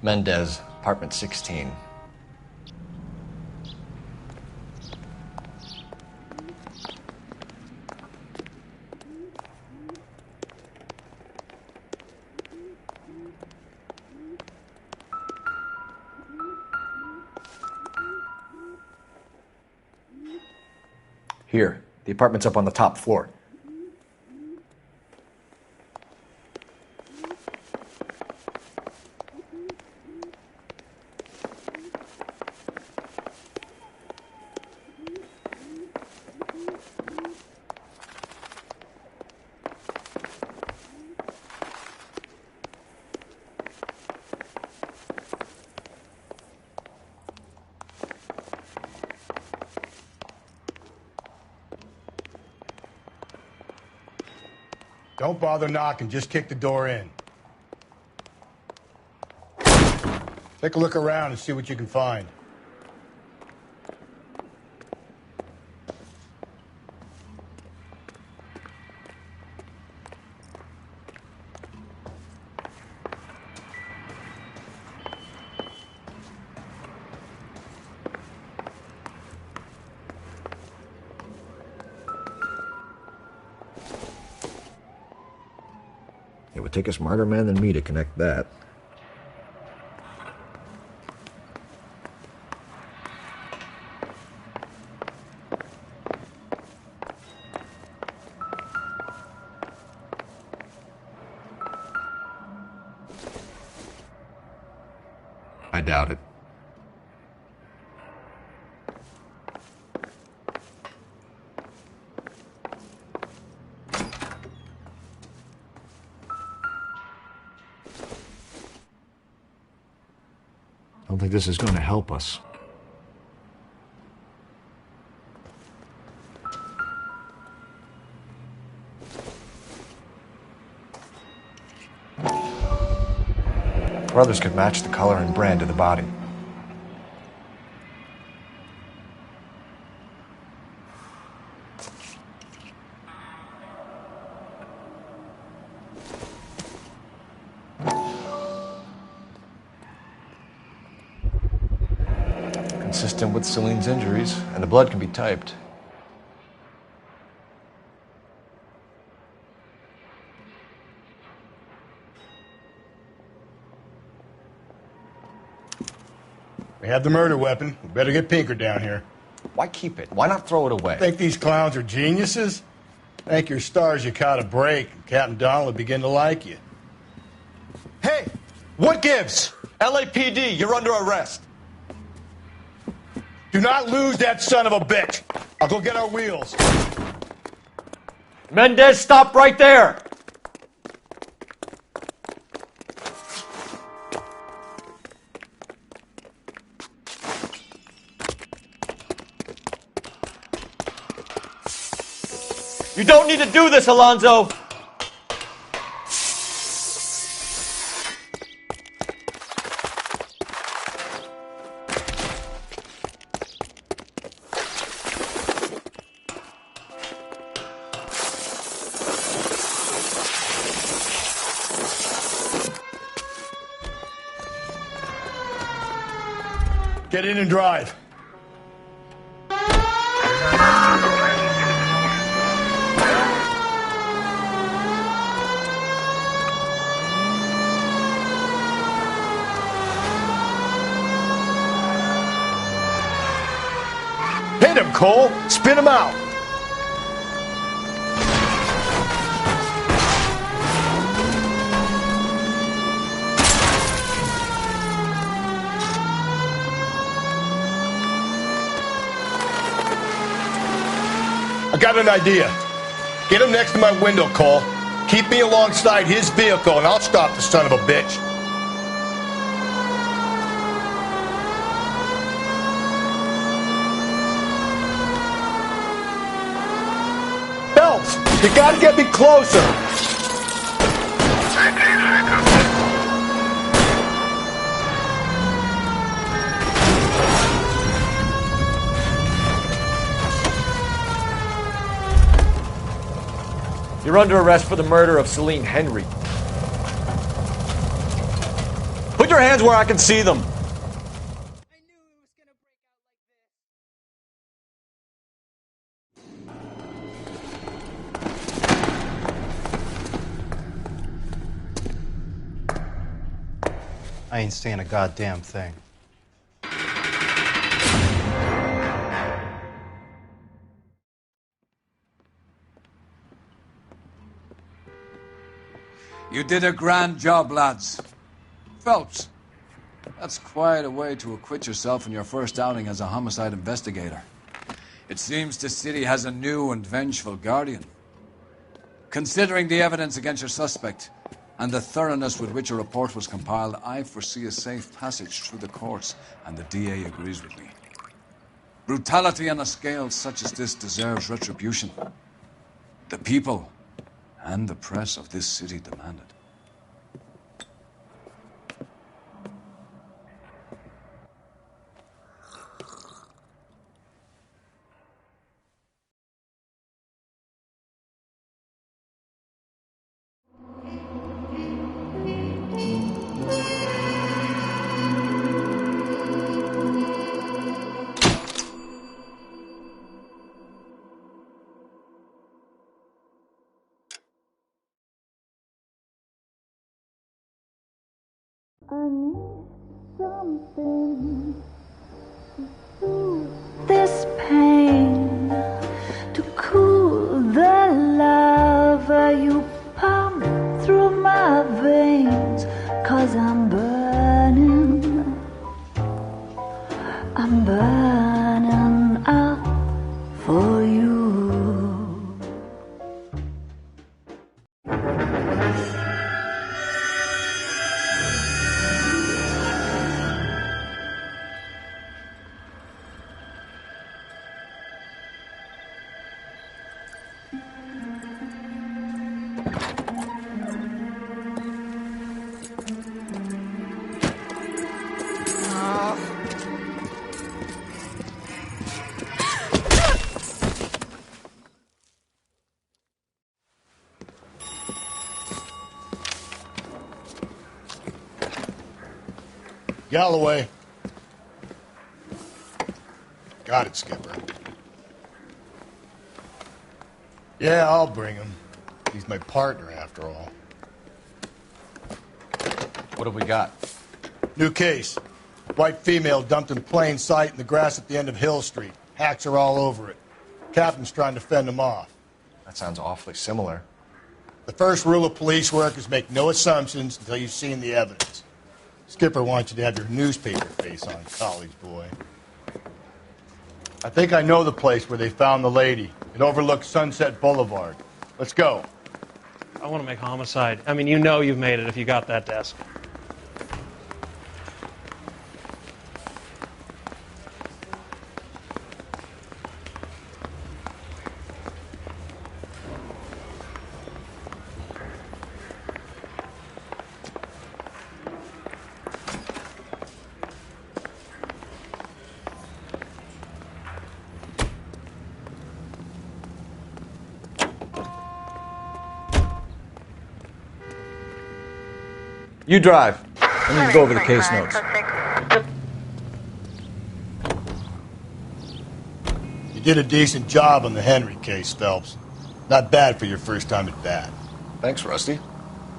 Mendez, apartment 16. Here, the apartment's up on the top floor. Don't bother knocking, just kick the door in. Take a look around and see what you can find. It would take a smarter man than me to connect that. I doubt it. I don't think this is going to help us. Brothers could match the color and brand of the body. Consistent with Celine's injuries, and the blood can be typed. We have the murder weapon. We better get Pinker down here. Why keep it? Why not throw it away? Think these clowns are geniuses? Thank your stars you caught a break, and Captain Donald will begin to like you. Hey, what gives? LAPD, you're under arrest. Do not lose that son of a bitch. I'll go get our wheels. Mendez, stop right there! You don't need to do this, Alonzo! Get in and drive. Hit him, Cole. Spin him out. I got an idea. Get him next to my window, Cole. Keep me alongside his vehicle, and I'll stop the son of a bitch. Phelps, you gotta get me closer. You're under arrest for the murder of Celine Henry. Put your hands where I can see them. I ain't saying a goddamn thing. You did a grand job, lads. Phelps, that's quite a way to acquit yourself in your first outing as a homicide investigator. It seems the city has a new and vengeful guardian. Considering the evidence against your suspect and the thoroughness with which a report was compiled, I foresee a safe passage through the courts, and the DA agrees with me. Brutality on a scale such as this deserves retribution. The people and the press of this city demand it. I need something to soothe this pain, to cool the lava you pump through my veins, 'cause I'm burning up for you. Galloway. Got it, Skipper. Yeah, I'll bring him. He's my partner, after all. What have we got? New case. White female dumped in plain sight in the grass at the end of Hill Street. Hacks are all over it. Captain's trying to fend them off. That sounds awfully similar. The first rule of police work is make no assumptions until you've seen the evidence. Skipper wants you to have your newspaper face on, college boy. I think I know the place where they found the lady. It overlooks Sunset Boulevard. Let's go. I want to make homicide. I mean, you know you've made it if you got that desk. You drive. I need to go over the case notes. You did a decent job on the Henry case, Phelps. Not bad for your first time at bat. Thanks, Rusty.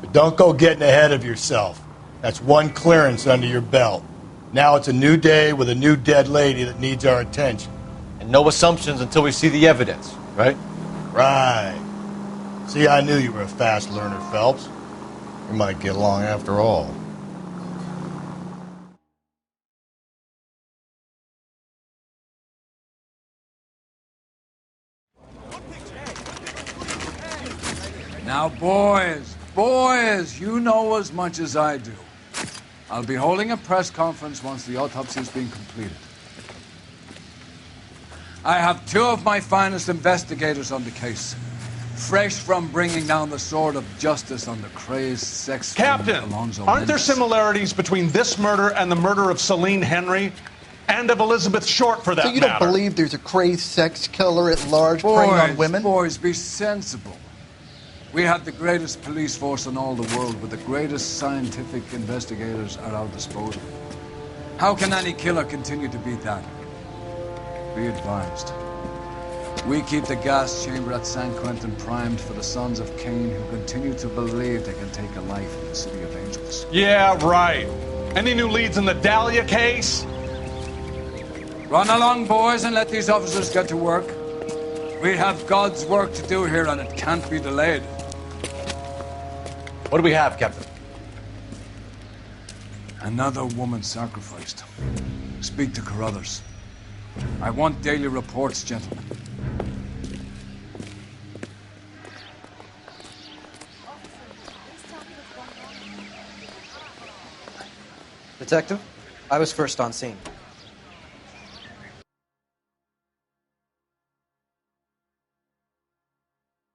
But don't go getting ahead of yourself. That's one clearance under your belt. Now it's a new day with a new dead lady that needs our attention. And no assumptions until we see the evidence, right? Right. See, I knew you were a fast learner, Phelps. We might get along after all. Now, boys, you know as much as I do. I'll be holding a press conference once the autopsy has been completed. I have two of my finest investigators on the case. Fresh from bringing down the sword of justice on the crazed sex Captain, Alonzo aren't there Mendez. similarities between this murder and the murder of Celine Henry and of Elizabeth Short, for that matter? So you don't believe there's a crazed sex killer at large preying on women? Boys, be sensible. We have the greatest police force in all the world with the greatest scientific investigators at our disposal. How can any killer continue to beat that? Be advised. We keep the gas chamber at San Quentin primed for the sons of Cain who continue to believe they can take a life in the City of Angels. Yeah, right. Any new leads in the Dahlia case? Run along, boys, and let these officers get to work. We have God's work to do here, and it can't be delayed. What do we have, Captain? Another woman sacrificed. Speak to Carruthers. I want daily reports, gentlemen. Detective, I was first on scene.